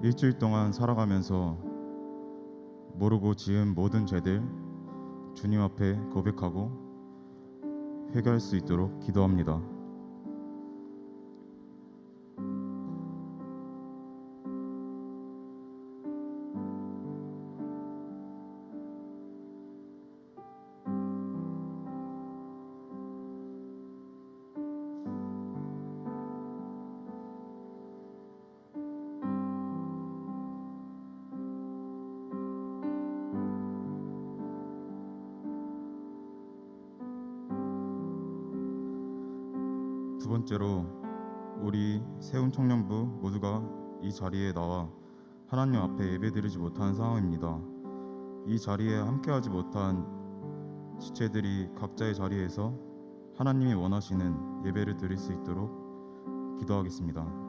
일주일 동안 살아가면서 모르고 지은 모든 죄들 주님 앞에 고백하고 회개할 수 있도록 기도합니다. 두 번째로 우리 세운 청년부 모두가 이 자리에 나와 하나님 앞에 예배드리지 못한 상황입니다. 이 자리에 함께하지 못한 지체들이 각자의 자리에서 하나님이 원하시는 예배를 드릴 수 있도록 기도하겠습니다.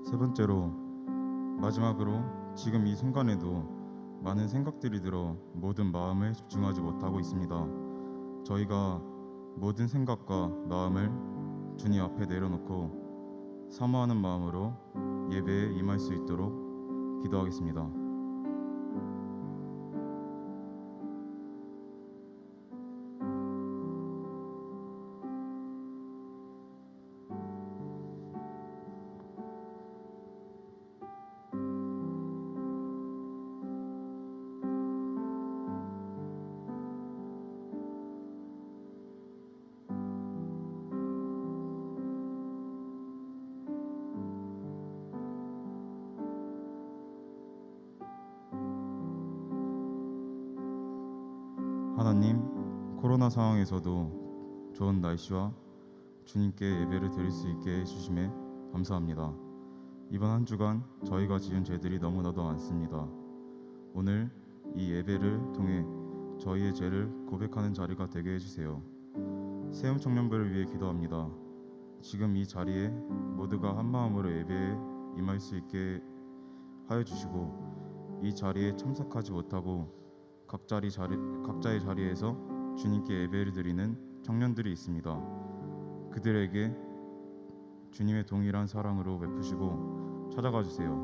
세 번째로 마지막으로 지금 이 순간에도 많은 생각들이 들어 모든 마음을 집중하지 못하고 있습니다. 저희가 모든 생각과 마음을 주님 앞에 내려놓고 사모하는 마음으로 예배에 임할 수 있도록 기도하겠습니다. 하나님, 코로나 상황에서도 좋은 날씨와 주님께 예배를 드릴 수 있게 해주심에 감사합니다. 이번 한 주간 저희가 지은 죄들이 너무나도 많습니다. 오늘 이 예배를 통해 저희의 죄를 고백하는 자리가 되게 해주세요. 세움 청년부를 위해 기도합니다. 지금 이 자리에 모두가 한 마음으로 예배에 임할 수 있게 하여 주시고, 이 자리에 참석하지 못하고 각자의 자리에서 주님께 예배를 드리는 청년들이 있습니다. 그들에게 주님의 동일한 사랑으로 베푸시고 찾아가 주세요.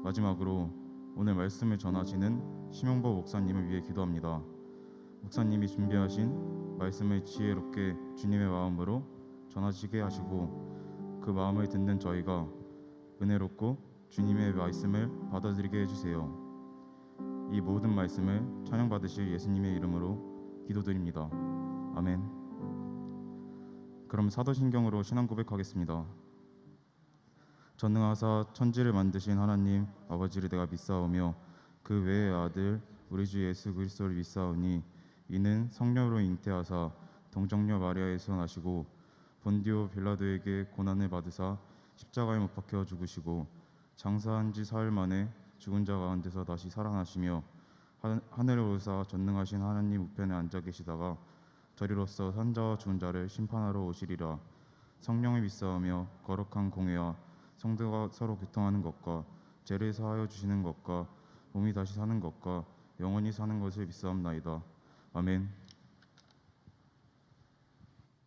마지막으로 오늘 말씀을 전하시는 심영보 목사님을 위해 기도합니다. 목사님이 준비하신 말씀을 지혜롭게 주님의 마음으로 전하시게 하시고, 그 마음을 듣는 저희가 은혜롭고 주님의 말씀을 받아들이게 해주세요. 이 모든 말씀을 찬양받으실 예수님의 이름으로 기도드립니다. 아멘. 그럼 사도신경으로 신앙 고백하겠습니다. 전능하사 천지를 만드신 하나님 아버지를 내가 믿사오며 그 외의 아들 우리 주 예수 그리스도를 믿사오니, 이는 성령으로 잉태하사 동정녀 마리아에서 나시고 본디오 빌라도에게 고난을 받으사 십자가에 못 박혀 죽으시고 장사한 지 사흘 만에 죽은 자 가운데서 다시 살아나시며 하늘에 오르사 전능하신 하나님 우편에 앉아 계시다가 저리로서 산자와 죽은 자를 심판하러 오시리라. 성령을 믿사오며 거룩한 공회와 성도가 서로 교통하는 것과 죄를 사하여 주시는 것과 몸이 다시 사는 것과 영원히 사는 것을 믿사옵나이다. 아멘.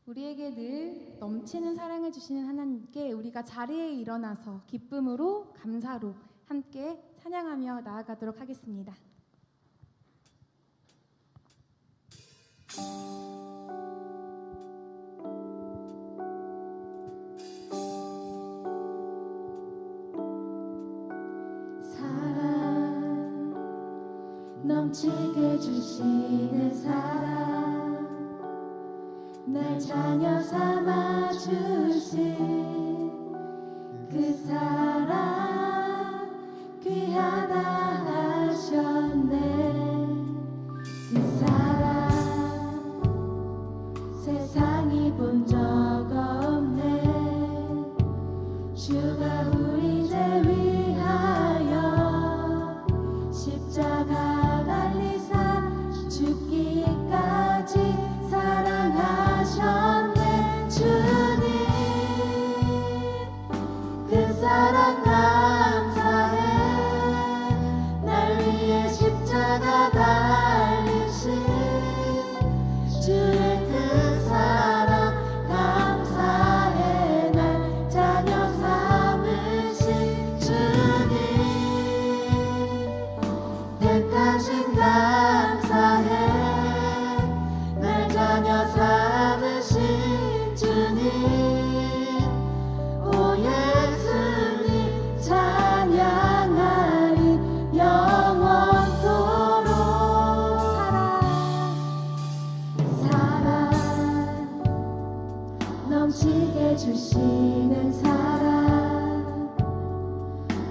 우리에게 늘 넘치는 사랑을 주시는 하나님께 우리가 자리에 일어나서 기쁨으로 감사로 함께 찬양하며 나아가도록 하겠습니다. 사랑 넘치게 주시는 사랑, 날 자녀 삼아 주신 그 사랑 귀하다 하셨네. 그 사랑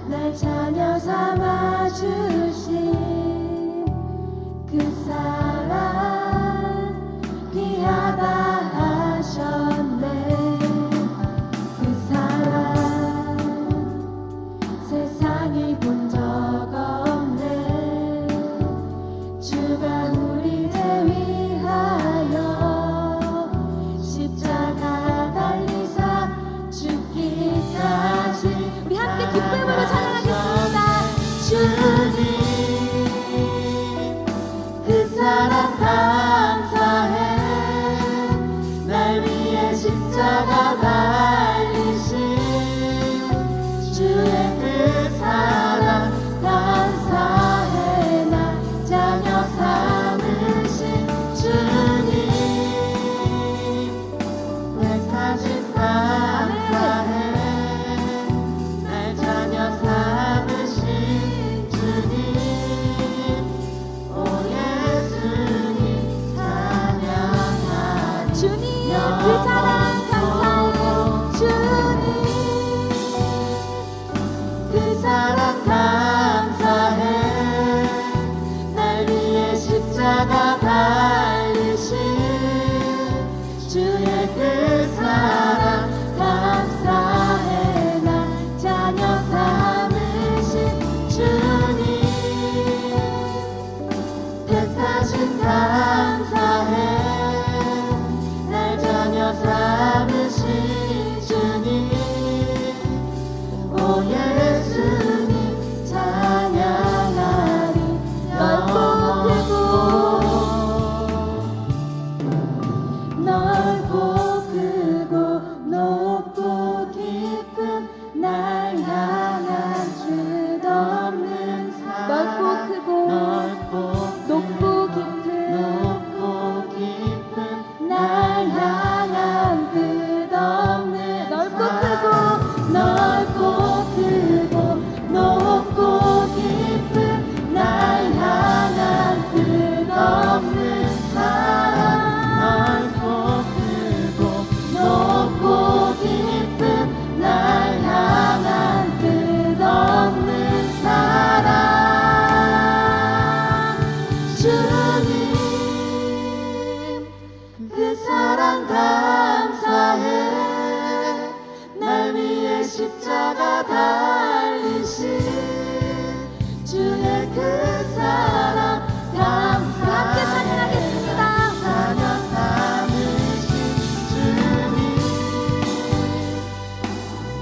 날 자녀 삼아 주신 그 사랑 귀하다 하셨네. 그 사랑 세상이 본 적 없네. 주가 우리 대위하여 십자가 달리사 죽기까지. 우리 함께 기쁨으로 찬양하겠습니다. 주님 그 사랑 감사해. 날 위해 십자가 달리신 주의 그 사랑 감사해. 나 자녀 삼으신 주님 택하신 감사해. 날 자녀 삼으신 주님 오 예수님 찬양하리. 주님 그 사랑 감사해. 주님 그 사랑 감사해. 날 위해 십자가 달리신 주의 그 사랑 감사해. 나 자녀 삼으신 주님 택하신 감사해. 날 자녀 삼으신 주님 오 예수님 찬양하리. 넓고 크고 넓고 크고 높고 깊은 날 향한 끝없는 사랑. 넓고 크고 높고 깊은 높고 깊은 날 향한 끝없는 넓고 사랑. 크고 넓고 크고 높고 깊은 날 향한 끝없는 사랑. 넓고 크고 높고 깊은 날 향한 끝없는 사랑. 주님 그 사랑 감사해. 날 위해 십자가 달리신 주의 그 사랑 감사해. 함께 찬양하겠습니다. 자녀 삼으신 주님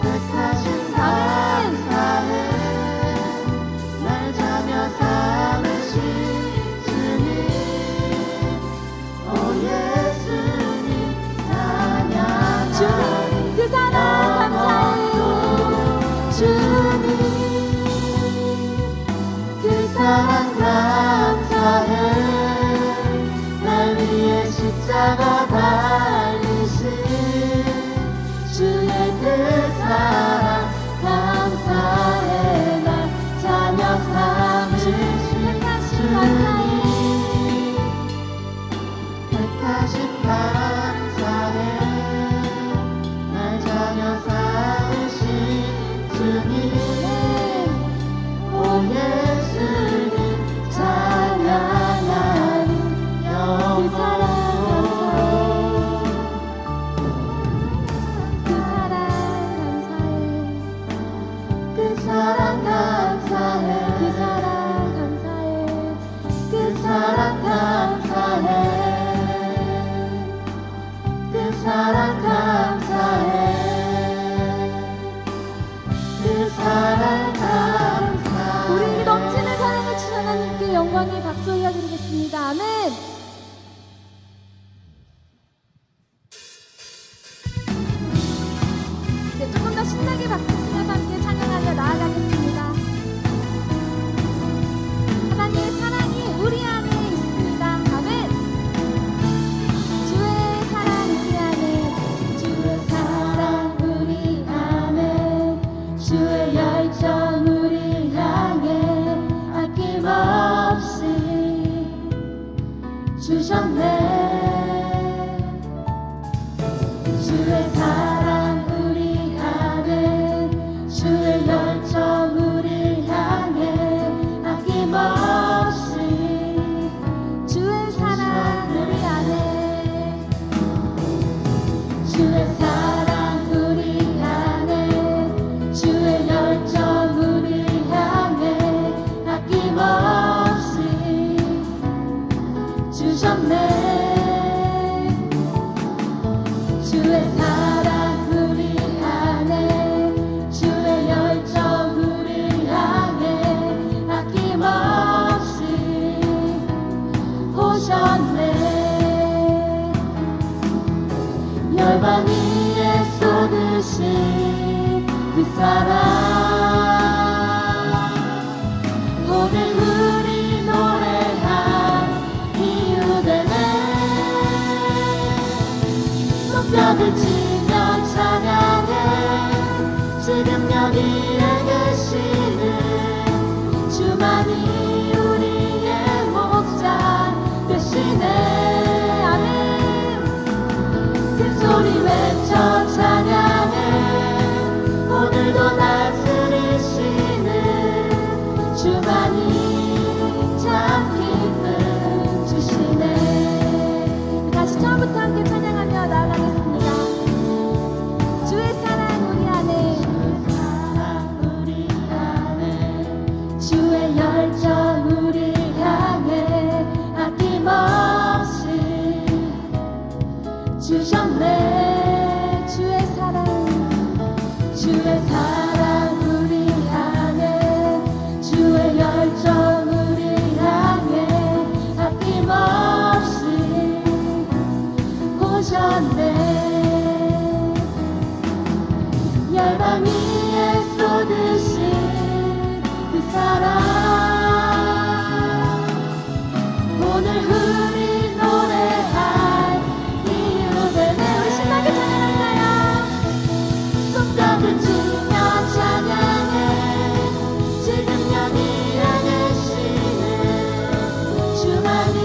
택하신 감사해. 날 자녀 삼으신 주님 오 예수님 찬양하리. 주님 그 사랑 감사해. 주님 그 사랑 감사해. 날 위해 십자가 달리신 주의 그 사랑 감사해. 날 자녀 삼으신 택하신 감사해. 택하신 감사해. 날 자녀 삼으신 주님 오 예수님 찬양하리. 그 사랑 감사해. 그 사랑 감사해. 그 사랑 감사해. 그 사랑 감사해. 그 사랑 감사해. 그 사랑 감사해. 그 사랑 감사해. 우리 넘치는 사랑을 주신 하나님께 영광의 박수 올려드리겠습니다. 아멘. 이제 조금 더 신나게 박수 치면서 함께 찬양하며 나아가겠습니다. 사랑 오늘 우리 노래한 이유 되네 손뼉을 치며 찬양해 지금 여기에 계시는 주만이 우리의 목자 되시네 아멘 큰 소리 외쳐 찬양해 오늘도 다스리시는 주만이 참 기쁨 주시네 다시 처음부터 함께 찬양하며 나아가겠습니다 주의 사랑 우리 안에 주의 열정 우리 향해 아낌없이 주셨네 주의 사랑 우리 향해 주의 열정 우리 향해 아낌없이 오셨네 열방 위에 쏟으신 그 사랑 오늘 우리 노래할 이유 되네 우리 신나게 찬양할까요 손뼉을 치며 찬양해 지금 여기에 계시는 주만이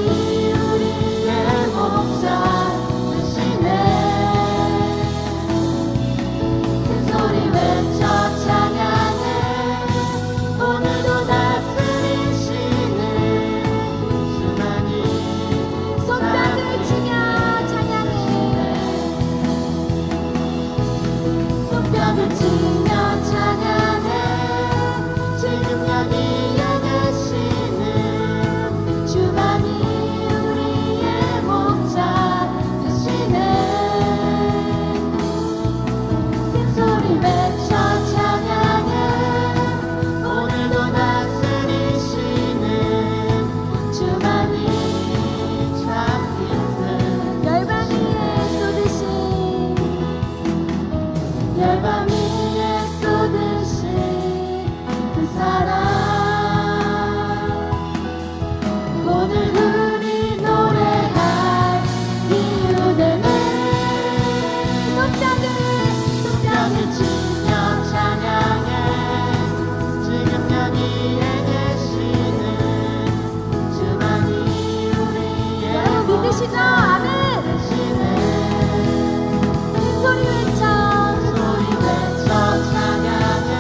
우리의 목자 되시네 큰 소리 외쳐 찬양해 오늘도 다스리시는 주만이 손뼉을 치며 찬양해 손뼉을 치며 찬양해 지금 여기에 계시는 주만이 우리의 목자 되시네 큰 소리 외쳐 찬양해 오늘도 다스리시는 주만이 참 기쁜 열방 위에 쏟으신 열방 위에 쏟으신 그 사랑 오늘 우리 노래할 이유 되네 손뼉을 치며 찬양해 지금 여기에 계시는 주만이 우리의 여러분 믿으시죠? 아멘 큰 소리 외쳐 찬양해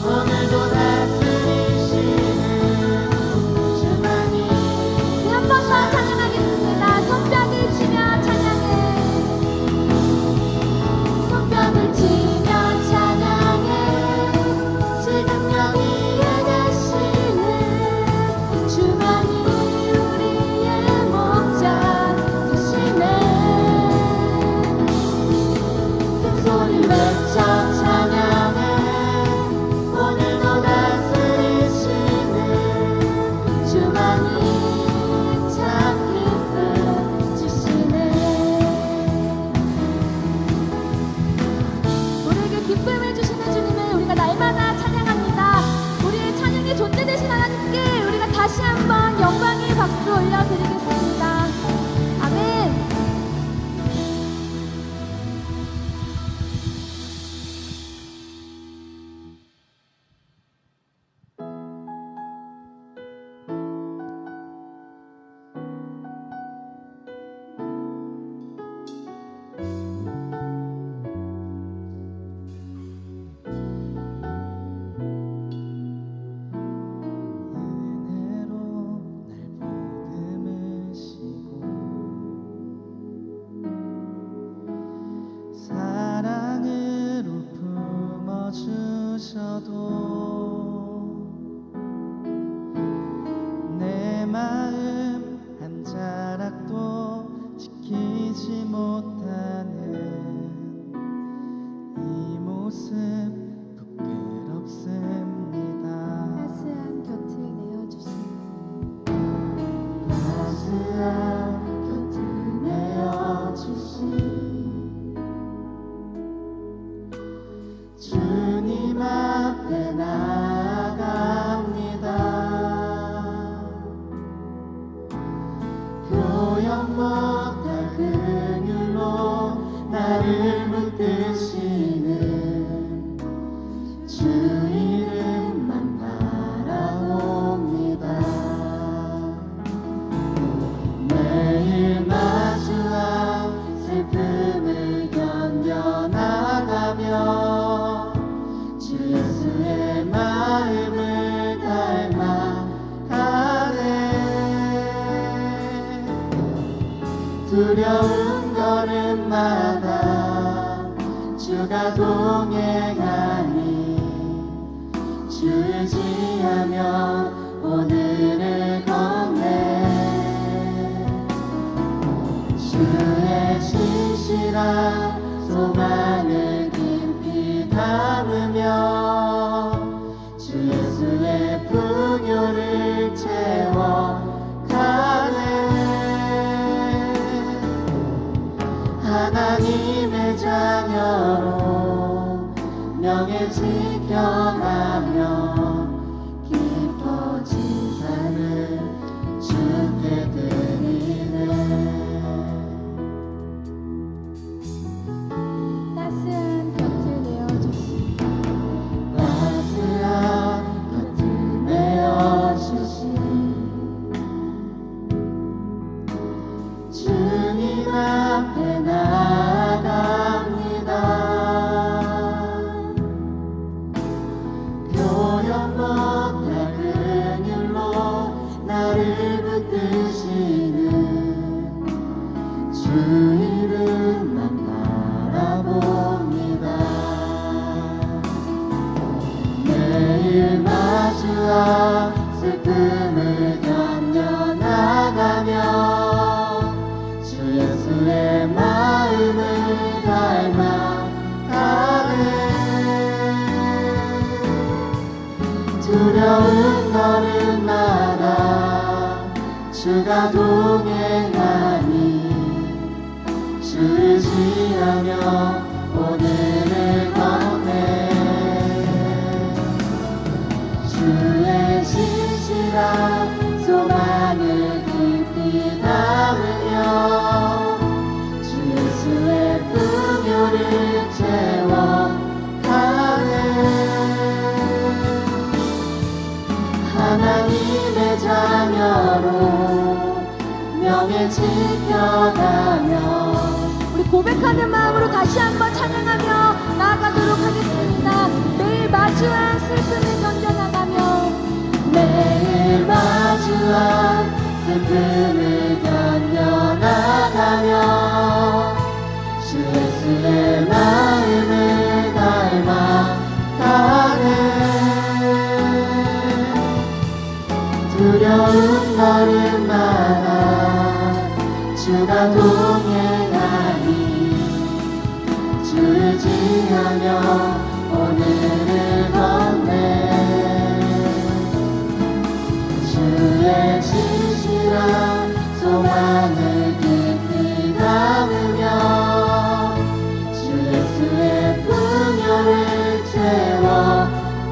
오늘도 다스리시는 마음을 닮아가네. 두려운 걸음마다 주가 동행하니 주 의지하며 오늘을 걷네. 주의 신실한 소망을 깊이 담으며 주 예수의 풍요를 채워가네. 하나님의 자녀로 명예 지켜가며 깊어진 삶을 주께 드리네. 따스한 곁을 내어주시 따스한 곁을 내어주시 주님 앞에 나아갑니다. 표현 못할 그늘로 나를 붙드시는 주 이름만 바라봅니다. 매일 마주한 슬픔을 견뎌나가며 주 예수의 마음을 닮아가네. 두려운 걸음마다 주가 동행하니 주 의지하며 오늘을 걷네. 주의 신실한 소망을 깊이 담으며 주 예수의 풍요를 채워가네. 하나님의 자녀로 명예 지켜가며 우리 고백하는 마음으로 다시 한번 찬양하며 나아가도록 하겠습니다. 매일 마주한 슬픔을 견뎌나가며 매일 마주한 슬픔을 견뎌나가며 주 예수의 마음을 닮아가네. 두려운 걸음마다 주가 동행하니 주 의지하며 오늘을 걷네. 주의 신실한 소망을 깊이 담으며 주 예수의 풍요를 채워가네.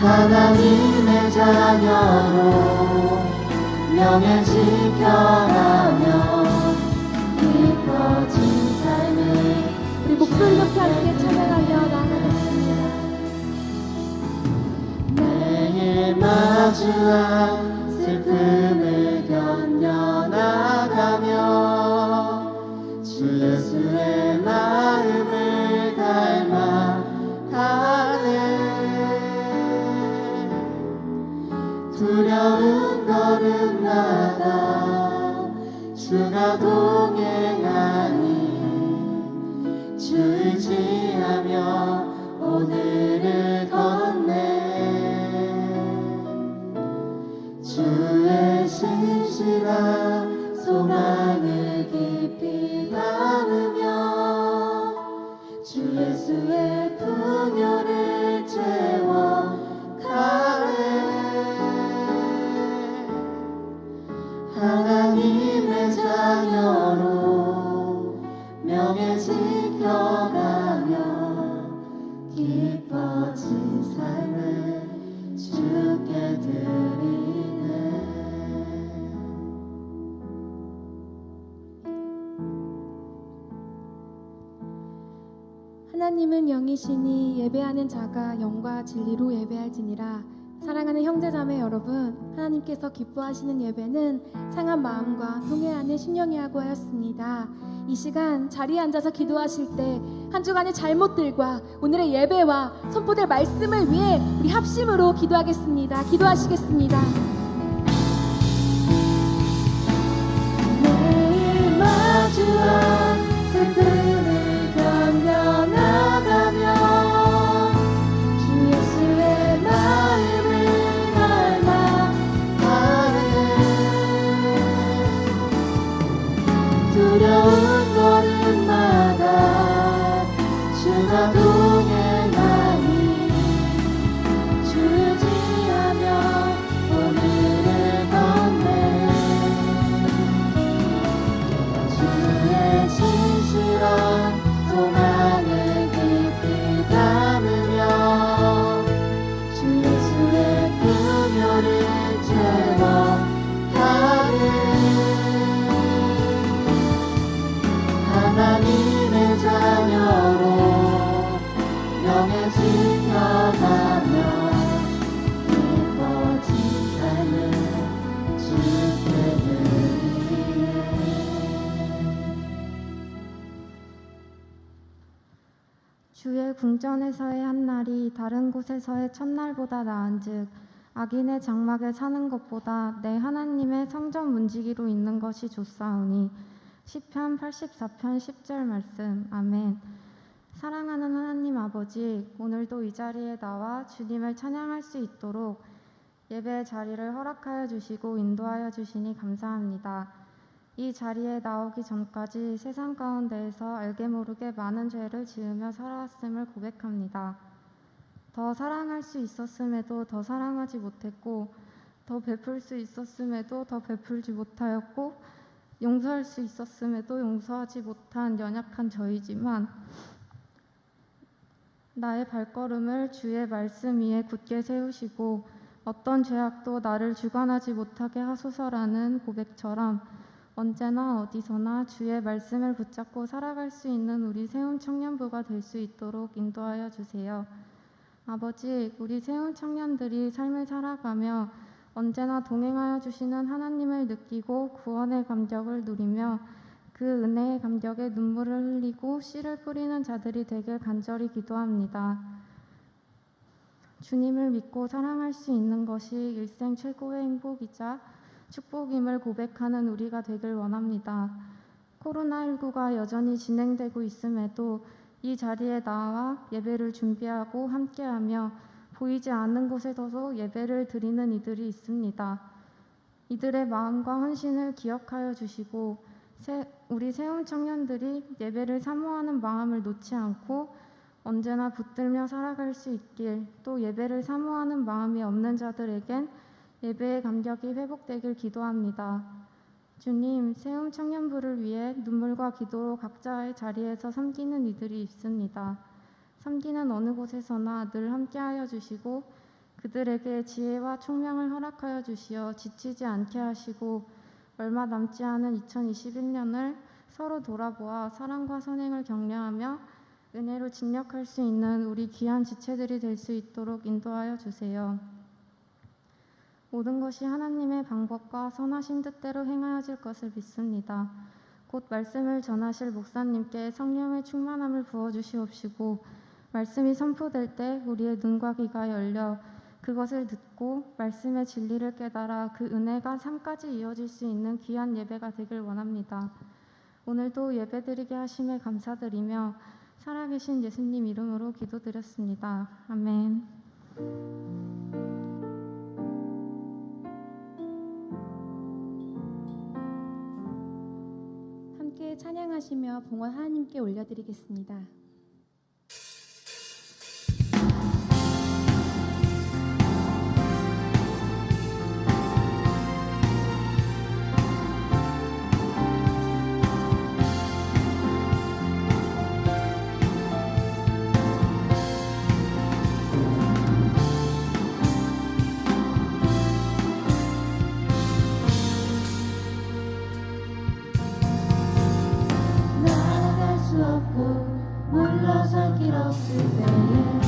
하나님의 자녀로 명예 지켜가며 깊어진 삶을 우리 목소리 높이 함께 찬양하며 나아가겠습니다. 매일 마주한 슬픔을 견뎌나가며 주 예수의 마음을 닮아가네. 두려운 걸음마다 주가 동행하니 주 의지하며 오늘을 걷네. 주의 신실한 소망을 깊이 담으며 주 예수의 풍요를 채워가네. 하나님의 자녀로 명예 지켜가며 깊어진 삶을 주께 드리네. 하나님은 영이시니 예배하는 자가 영과 진리로 예배할지니라. 사랑하는 형제자매 여러분, 하나님께서 기뻐하시는 예배는 상한 마음과 통회하는 심령이 하고 하였습니다. 이 시간 자리에 앉아서 기도하실 때 한 주간의 잘못들과 오늘의 예배와 선포될 말씀을 위해 우리 합심으로 기도하겠습니다. 기도하시겠습니다. 매일 마주한 슬픔을 견뎌나가며 주 예수의 마음을 닮아가는 두려운 걸음마다 주가 동행하니 주지하며 오늘을 건네 주의 진실한 소망을 깊이 담으며 주 예수의 긍휼을 제거하는 하나님의 자녀로 명예 지켜가며 기뻐진 삶을 주께 드리네. 주의 궁전에서의 한날이 다른 곳에서의 첫날보다 나은즉 악인의 장막에 사는 것보다 내 하나님의 성전 문지기로 있는 것이 좋사오니. 시편 84편 10절 말씀. 아멘. 사랑하는 하나님 아버지, 오늘도 이 자리에 나와 주님을 찬양할 수 있도록 예배의 자리를 허락하여 주시고 인도하여 주시니 감사합니다. 이 자리에 나오기 전까지 세상 가운데에서 알게 모르게 많은 죄를 지으며 살아왔음을 고백합니다. 더 사랑할 수 있었음에도 더 사랑하지 못했고, 더 베풀 수 있었음에도 더 베풀지 못하였고, 용서할 수 있었음에도 용서하지 못한 연약한 저이지만 나의 발걸음을 주의 말씀 위에 굳게 세우시고 어떤 죄악도 나를 주관하지 못하게 하소서라는 고백처럼 언제나 어디서나 주의 말씀을 붙잡고 살아갈 수 있는 우리 세움 청년부가 될 수 있도록 인도하여 주세요. 아버지, 우리 세움 청년들이 삶을 살아가며 언제나 동행하여 주시는 하나님을 느끼고 구원의 감격을 누리며 그 은혜의 감격에 눈물을 흘리고 씨를 뿌리는 자들이 되길 간절히 기도합니다. 주님을 믿고 사랑할 수 있는 것이 일생 최고의 행복이자 축복임을 고백하는 우리가 되길 원합니다. 코로나19가 여전히 진행되고 있음에도 이 자리에 나와 예배를 준비하고 함께하며 보이지 않는 곳에서도 예배를 드리는 이들이 있습니다. 이들의 마음과 헌신을 기억하여 주시고 우리 세움 청년들이 예배를 사모하는 마음을 놓지 않고 언제나 붙들며 살아갈 수 있길, 또 예배를 사모하는 마음이 없는 자들에겐 예배의 감격이 회복되길 기도합니다. 주님, 세움 청년부를 위해 눈물과 기도로 각자의 자리에서 섬기는 이들이 있습니다. 섬기는 어느 곳에서나 늘 함께하여 주시고 그들에게 지혜와 총명을 허락하여 주시어 지치지 않게 하시고 얼마 남지 않은 2021년을 서로 돌아보아 사랑과 선행을 격려하며 은혜로 진력할 수 있는 우리 귀한 지체들이 될 수 있도록 인도하여 주세요. 모든 것이 하나님의 방법과 선하신 뜻대로 행하여질 것을 믿습니다. 곧 말씀을 전하실 목사님께 성령의 충만함을 부어주시옵시고 말씀이 선포될 때 우리의 눈과 귀가 열려 그것을 듣고 말씀의 진리를 깨달아 그 은혜가 삶까지 이어질 수 있는 귀한 예배가 되길 원합니다. 오늘도 예배드리게 하심에 감사드리며 살아계신 예수님 이름으로 기도드렸습니다. 아멘. 함께 찬양하시며 봉헌 하나님께 올려드리겠습니다. 물러설 길 없을 때에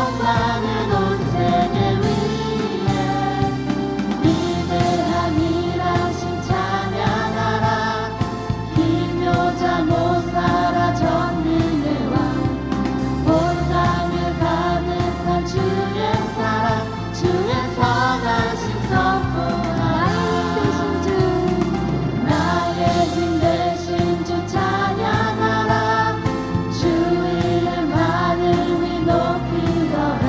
영광은 온 세계 위에 위대한 일하심 찬양하라. 기묘자 못 살아 전능의 왕 온 땅을 가득한 주의 사랑 주의 선하심 선포하라. 나의 힘 되신 주 찬양하라. 주 이름 하늘 위 높이어라.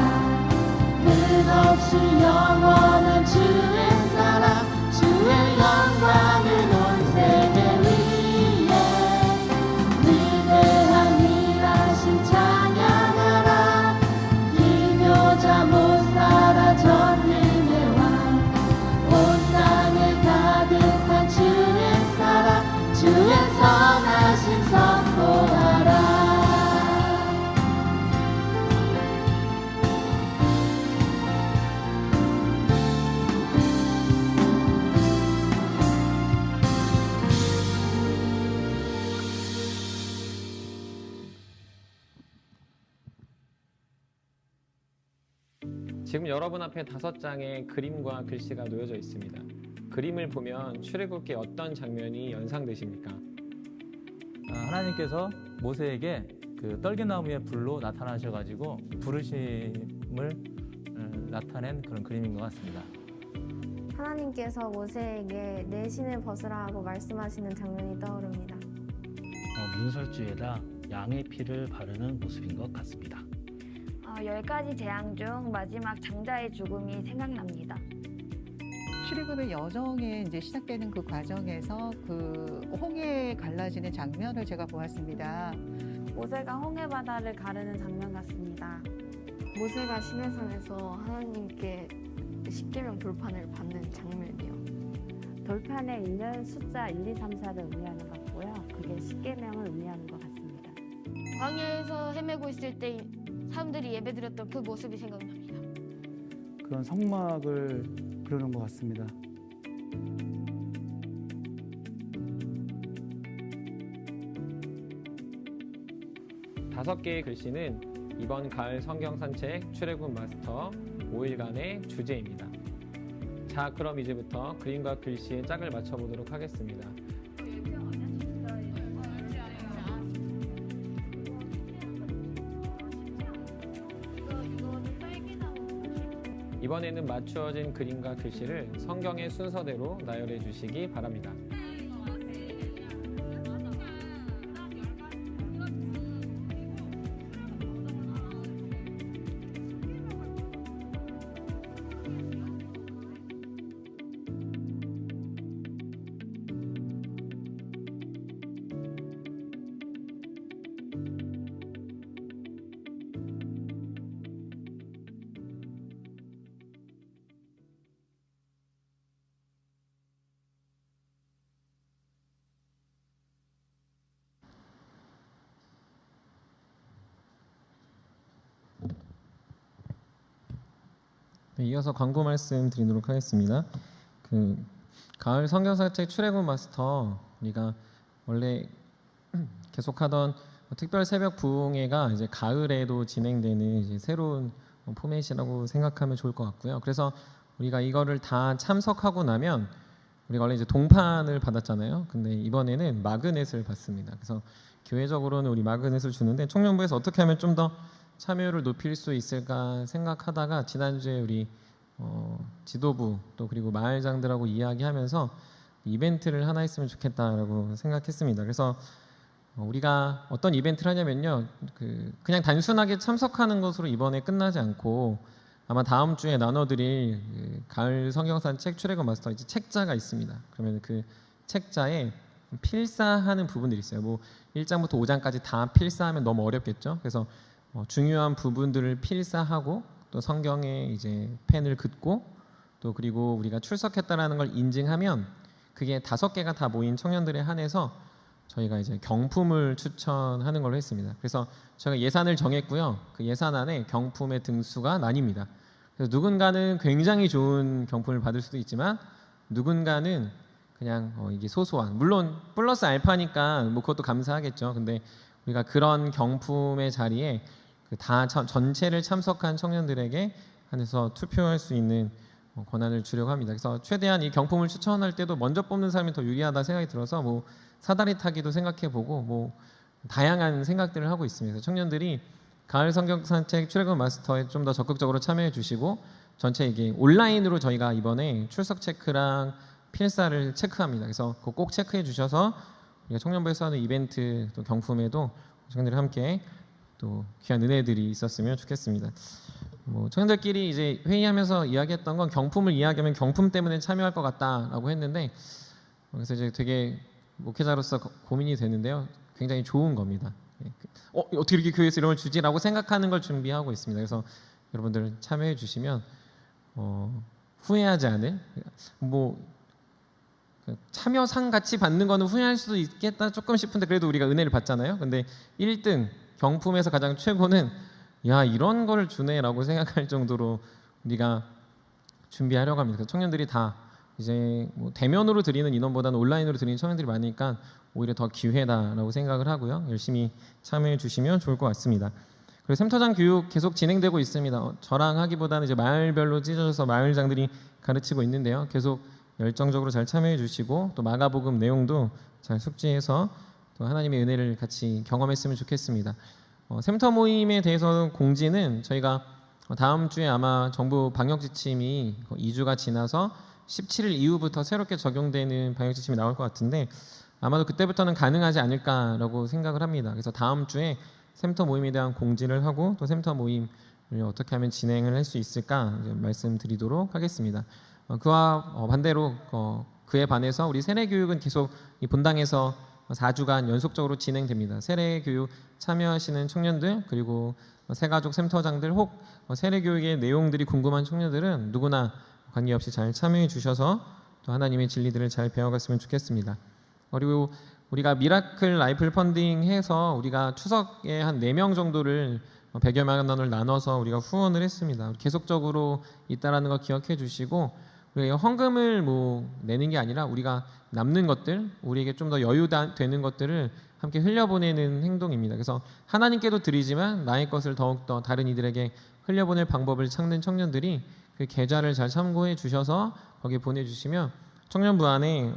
끝없이 영원한 주의 사랑 주의 영광은 온 세계 위에 위대한 일하심 찬양하라. 기묘자 못 살아 전능의 왕 온 땅에 가득한 주의 사랑 주의 선하심 선포하라. 지금 여러분 앞에 5장의 그림과 글씨가 놓여져 있습니다. 그림을 보면 출애굽기의 어떤 장면이 연상되십니까? 하나님께서 모세에게 그 떨기나무의 불로 나타나셔가지고 부르심을 나타낸 그런 그림인 것 같습니다. 하나님께서 모세에게 내 신을 벗으라 하고 말씀하시는 장면이 떠오릅니다. 문설주에다 양의 피를 바르는 모습인 것 같습니다. 10가지 재앙 중 마지막 장자의 죽음이 생각납니다. 출애굽의 여정이 이제 시작되는 그 과정에서 그 홍해 갈라지는 장면을 제가 보았습니다. 모세가 홍해 바다를 가르는 장면 같습니다. 모세가 시내산에서 하나님께 십계명 돌판을 받는 장면이요. 돌판에 있는 숫자 1, 2, 3, 4를 의미하는 것 같고요. 그게 십계명을 의미하는 것 같습니다. 광야에서 헤매고 있을 때 사람들이 예배드렸던 그 모습이 생각납니다. 그런 성막을 그려놓은 것 같습니다. 다섯 개의 글씨는 이번 가을 성경 산책 출애굽 마스터 5일간의 주제입니다. 자, 그럼 이제부터 그림과 글씨의 짝을 맞춰보도록 하겠습니다. 이번에는 맞추어진 그림과 글씨를 성경의 순서대로 나열해 주시기 바랍니다. 네, 이어서 광고 말씀 드리도록 하겠습니다. 가을 성경산책 출애굽 마스터 우리가 원래 계속하던 특별 새벽 부흥회가 이제 가을에도 진행되는 이제 새로운 포맷이라고 생각하면 좋을 것 같고요. 그래서 우리가 이거를 다 참석하고 나면 우리가 원래 이제 동판을 받았잖아요. 근데 이번에는 마그넷을 받습니다. 그래서 교회적으로는 우리 마그넷을 주는데 청년부에서 어떻게 하면 좀 더 참여율을 높일 수 있을까 생각하다가 지난주에 우리 지도부 또 그리고 마을장들하고 이야기하면서 이벤트를 하나 했으면 좋겠다라고 생각했습니다. 그래서 우리가 어떤 이벤트를 하냐면요, 그냥 단순하게 참석하는 것으로 이번에 끝나지 않고 아마 다음 주에 나눠드릴 가을 성경산책 출애굽 마스터 이제 책자가 있습니다. 그러면 그 책자에 필사하는 부분들이 있어요. 뭐 1장부터 5장까지 다 필사하면 너무 어렵겠죠. 그래서 중요한 부분들을 필사하고 또 성경에 이제 펜을 긋고 또 그리고 우리가 출석했다라는 걸 인증하면 그게 5개가 다 모인 청년들에 한해서 저희가 이제 경품을 추천하는 걸로 했습니다. 그래서 저희가 예산을 정했고요. 그 예산 안에 경품의 등수가 나뉩니다. 그래서 누군가는 굉장히 좋은 경품을 받을 수도 있지만 누군가는 그냥 이게 소소한, 물론 플러스 알파니까 뭐 그것도 감사하겠죠. 근데 우리가 그런 경품의 자리에 다 전체를 참석한 청년들에게 한해서 투표할 수 있는 권한을 주려고 합니다. 그래서 최대한 이 경품을 추천할 때도 먼저 뽑는 사람이 더 유리하다 생각이 들어서 뭐 사다리 타기도 생각해보고 뭐 다양한 생각들을 하고 있습니다. 청년들이 가을 성경 산책 출애굽 마스터에 좀 더 적극적으로 참여해 주시고 전체 이게 온라인으로 저희가 이번에 출석 체크랑 필사를 체크합니다. 그래서 그거 꼭 체크해 주셔서 우리가 청년부에서 하는 이벤트 또 경품에도 청년들이 함께 또 귀한 은혜들이 있었으면 좋겠습니다. 뭐 청년들끼리 이제 회의하면서 이야기했던 건 경품을 이야기하면 경품 때문에 참여할 것 같다라고 했는데 그래서 이제 되게 목회자로서 고민이 되는데요. 굉장히 좋은 겁니다. 어떻게 이렇게 교회에서 이런 걸 주지라고 생각하는 걸 준비하고 있습니다. 그래서 여러분들 참여해 주시면 후회하지 않을 뭐 참여상 같이 받는 거는 후회할 수도 있겠다 조금 싶은데 그래도 우리가 은혜를 받잖아요. 근데 1등 경품에서 가장 최고는 야 이런 걸 주네라고 생각할 정도로 우리가 준비하려고 합니다. 그래서 청년들이 다 이제 뭐 대면으로 드리는 인원보다는 온라인으로 드리는 청년들이 많으니까 오히려 더 기회다라고 생각을 하고요. 열심히 참여해 주시면 좋을 것 같습니다. 그리고 샘터장 교육 계속 진행되고 있습니다. 저랑 하기보다는 이제 마을별로 찢어져서 마을장들이 가르치고 있는데요. 계속 열정적으로 잘 참여해 주시고 또 마가복음 내용도 잘 숙지해서 또 하나님의 은혜를 같이 경험했으면 좋겠습니다. 샘터 모임에 대해서 공지는 저희가 다음 주에 아마 정부 방역 지침이 2주가 지나서 17일 이후부터 새롭게 적용되는 방역 지침이 나올 것 같은데 아마도 그때부터는 가능하지 않을까라고 생각을 합니다. 그래서 다음 주에 샘터 모임에 대한 공지를 하고 또 샘터 모임을 어떻게 하면 진행을 할 수 있을까 말씀드리도록 하겠습니다. 그와 반대로 그에 반해서 우리 세례교육은 계속 이 본당에서 4주간 연속적으로 진행됩니다. 세례교육 참여하시는 청년들 그리고 새가족 샘터장들 혹 세례교육의 내용들이 궁금한 청년들은 누구나 관계없이 잘 참여해 주셔서 또 하나님의 진리들을 잘 배워갔으면 좋겠습니다. 그리고 우리가 미라클 라이플 펀딩 해서 우리가 추석에 한 4명 정도를 100여만 원을 나눠서 우리가 후원을 했습니다. 계속적으로 있다라는 거 기억해 주시고 우리가 헌금을 뭐 내는 게 아니라 우리가 남는 것들 우리에게 좀 더 여유되는 것들을 함께 흘려보내는 행동입니다. 그래서 하나님께도 드리지만 나의 것을 더욱더 다른 이들에게 흘려보낼 방법을 찾는 청년들이 그 계좌를 잘 참고해 주셔서 거기에 보내주시면 청년부 안에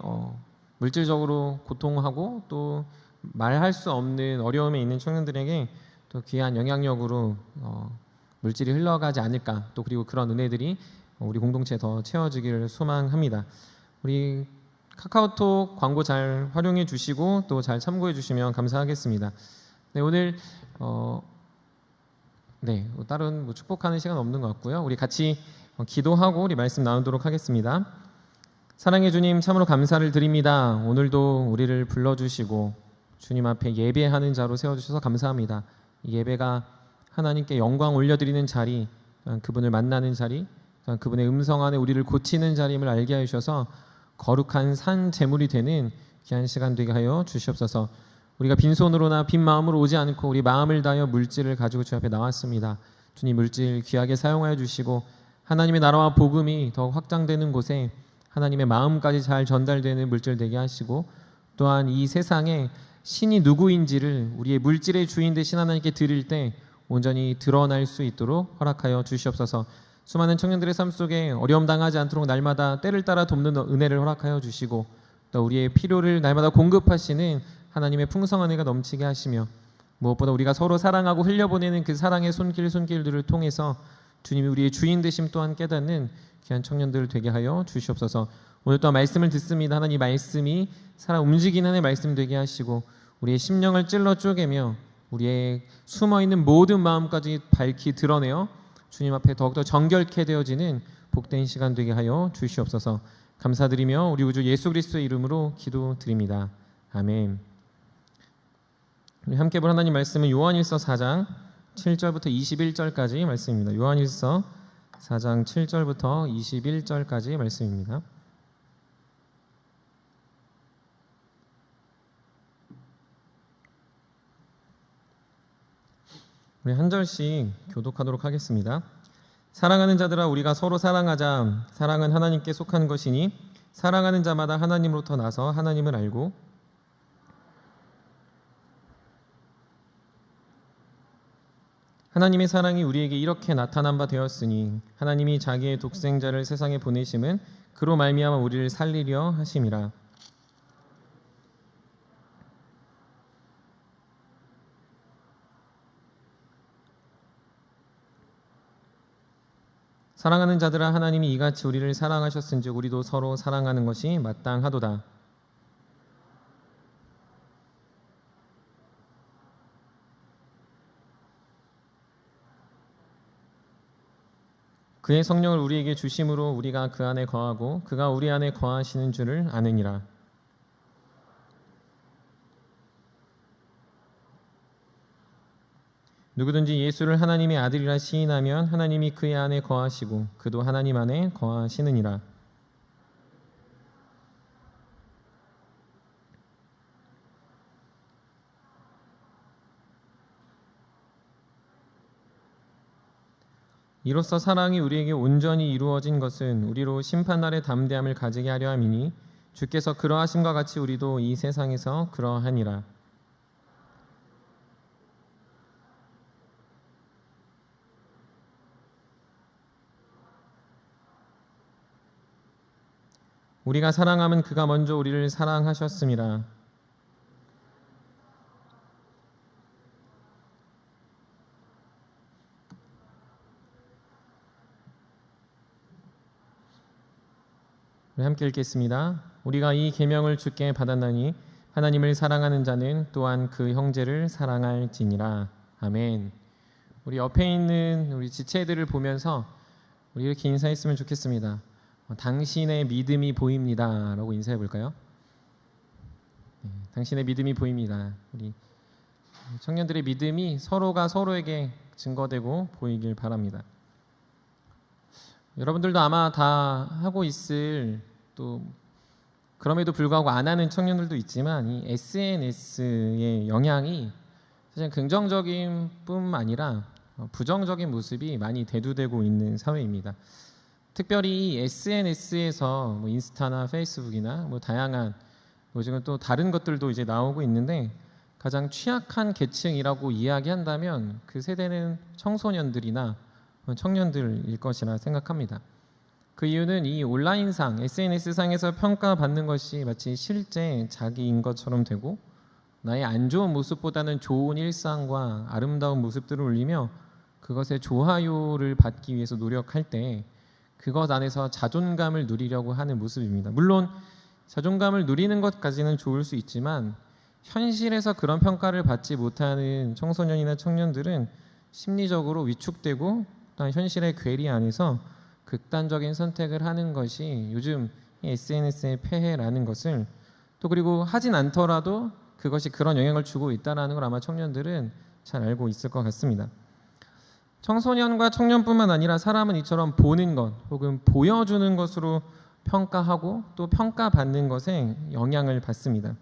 물질적으로 고통하고 또 말할 수 없는 어려움에 있는 청년들에게 또 귀한 영향력으로 물질이 흘러가지 않을까 또 그리고 그런 은혜들이 우리 공동체에 더 채워지기를 소망합니다. 우리 카카오톡 광고 잘 활용해 주시고 또 잘 참고해 주시면 감사하겠습니다. 네, 오늘 다른 축복하는 시간 없는 것 같고요. 우리 같이 기도하고 우리 말씀 나누도록 하겠습니다. 사랑의 주님 참으로 감사를 드립니다. 오늘도 우리를 불러주시고 주님 앞에 예배하는 자로 세워주셔서 감사합니다. 이 예배가 하나님께 영광 올려드리는 자리, 그분을 만나는 자리, 그분의 음성 안에 우리를 고치는 자리임을 알게 하셔서 거룩한 산 제물이 되는 귀한 시간 되게 하여 주시옵소서. 우리가 빈손으로나 빈 마음으로 오지 않고 우리 마음을 다하여 물질을 가지고 주 앞에 나왔습니다. 주님 물질 귀하게 사용하여 주시고 하나님의 나라와 복음이 더 확장되는 곳에 하나님의 마음까지 잘 전달되는 물질 되게 하시고 또한 이 세상에 신이 누구인지를 우리의 물질의 주인 되신 하나님께 드릴 때 온전히 드러날 수 있도록 허락하여 주시옵소서. 수많은 청년들의 삶 속에 어려움 당하지 않도록 날마다 때를 따라 돕는 은혜를 허락하여 주시고 또 우리의 필요를 날마다 공급하시는 하나님의 풍성한 은혜가 넘치게 하시며 무엇보다 우리가 서로 사랑하고 흘려보내는 그 사랑의 손길들을 통해서 주님이 우리의 주인 되심 또한 깨닫는 귀한 청년들 되게 하여 주시옵소서. 오늘 또한 말씀을 듣습니다. 하나님 말씀이 살아 움직이는 하나님의 말씀 되게 하시고 우리의 심령을 찔러 쪼개며 우리의 숨어있는 모든 마음까지 밝히 드러내어 주님 앞에 더욱더 정결케 되어지는 복된 시간 되게 하여 주시옵소서. 감사드리며 우리 우주 예수 그리스도의 이름으로 기도드립니다. 아멘. 우리 함께 볼 하나님 말씀은 요한일서 4장 7절부터 21절까지 말씀입니다. 요한일서 4장 7절부터 21절까지 말씀입니다. 우리 한 절씩 교독하도록 하겠습니다. 사랑하는 자들아 우리가 서로 사랑하자. 사랑은 하나님께 속한 것이니 사랑하는 자마다 하나님으로부터 나서 하나님을 알고 하나님의 사랑이 우리에게 이렇게 나타난 바 되었으니 하나님이 자기의 독생자를 세상에 보내심은 그로 말미암아 우리를 살리려 하심이라. 사랑하는 자들아, 하나님이 이같이 우리를 사랑하셨은즉 우리도 서로 사랑하는 것이 마땅하도다. 그의 성령을 우리에게 주심으로 우리가 그 안에 거하고 그가 우리 안에 거하시는 줄을 아느니라. 누구든지 예수를 하나님의 아들이라 시인하면 하나님이 그의 안에 거하시고 그도 하나님 안에 거하시느니라. 이로써 사랑이 우리에게 온전히 이루어진 것은 우리로 심판날의 담대함을 가지게 하려 함이니 주께서 그러하심과 같이 우리도 이 세상에서 그러하니라. 우리가 사랑함은 그가 먼저 우리를 사랑하셨음이라. 우리 함께 읽겠습니다. 우리가 이 계명을 주께 받았나니 하나님을 사랑하는 자는 또한 그 형제를 사랑할지니라. 아멘. 우리 옆에 있는 우리 지체들을 보면서 우리 이렇게 인사했으면 좋겠습니다. 당신의 믿음이 보입니다 라고 인사해 볼까요? 네, 당신의 믿음이 보입니다. 우리 청년들의 믿음이 서로가 서로에게 증거되고 보이길 바랍니다. 여러분들도 아마 다 하고 있을, 또 그럼에도 불구하고 안 하는 청년들도 있지만 이 SNS의 영향이 사실 긍정적인 뿐 아니라 부정적인 모습이 많이 대두되고 있는 사회입니다. 특별히 SNS에서 뭐 인스타나 페이스북이나 뭐 다양한 요즘은 또 다른 것들도 이제 나오고 있는데 가장 취약한 계층이라고 이야기한다면 그 세대는 청소년들이나 청년들일 것이라 생각합니다. 그 이유는 이 온라인상, SNS상에서 평가받는 것이 마치 실제 자기인 것처럼 되고 나의 안 좋은 모습보다는 좋은 일상과 아름다운 모습들을 올리며 그것에 좋아요를 받기 위해서 노력할 때 그것 안에서 자존감을 누리려고 하는 모습입니다. 물론 자존감을 누리는 것까지는 좋을 수 있지만 현실에서 그런 평가를 받지 못하는 청소년이나 청년들은 심리적으로 위축되고 또한 현실의 괴리 안에서 극단적인 선택을 하는 것이 요즘 SNS의 폐해라는 것을, 또 그리고 하진 않더라도 그것이 그런 영향을 주고 있다는 걸 아마 청년들은 잘 알고 있을 것 같습니다. 청소년과 청년뿐만 아니라 사람은 이처럼 보는 것 혹은 보여주는 것으로 평가하고 또 평가받는 것에 영향을 받습니다.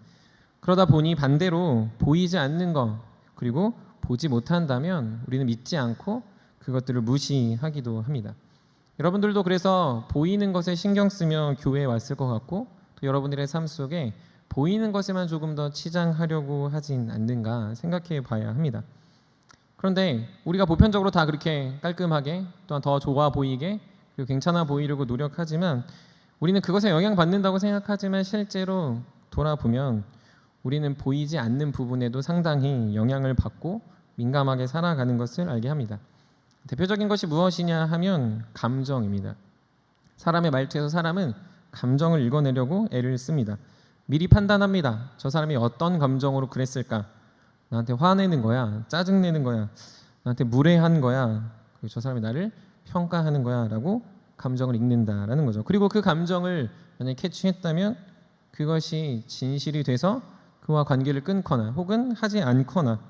그러다 보니 반대로 보이지 않는 것 그리고 보지 못한다면 우리는 믿지 않고 그것들을 무시하기도 합니다. 여러분들도 그래서 보이는 것에 신경 쓰며 교회에 왔을 것 같고 또 여러분들의 삶 속에 보이는 것에만 조금 더 치장하려고 하진 않는가 생각해 봐야 합니다. 그런데 우리가 보편적으로 다 그렇게 깔끔하게 또한 더 좋아 보이게 그리고 괜찮아 보이려고 노력하지만 우리는 그것에 영향받는다고 생각하지만 실제로 돌아보면 우리는 보이지 않는 부분에도 상당히 영향을 받고 민감하게 살아가는 것을 알게 합니다. 대표적인 것이 무엇이냐 하면 감정입니다. 사람의 말투에서 사람은 감정을 읽어내려고 애를 씁니다. 미리 판단합니다. 저 사람이 어떤 감정으로 그랬을까? 나한테 화내는 거야? 짜증내는 거야? 나한테 무례한 거야? 그리고 저 사람이 나를 평가하는 거야? 라고 감정을 읽는다라는 거죠. 그리고 그 감정을 만약에 캐치했다면 그것이 진실이 돼서 그와 관계를 끊거나 혹은 하지 않거나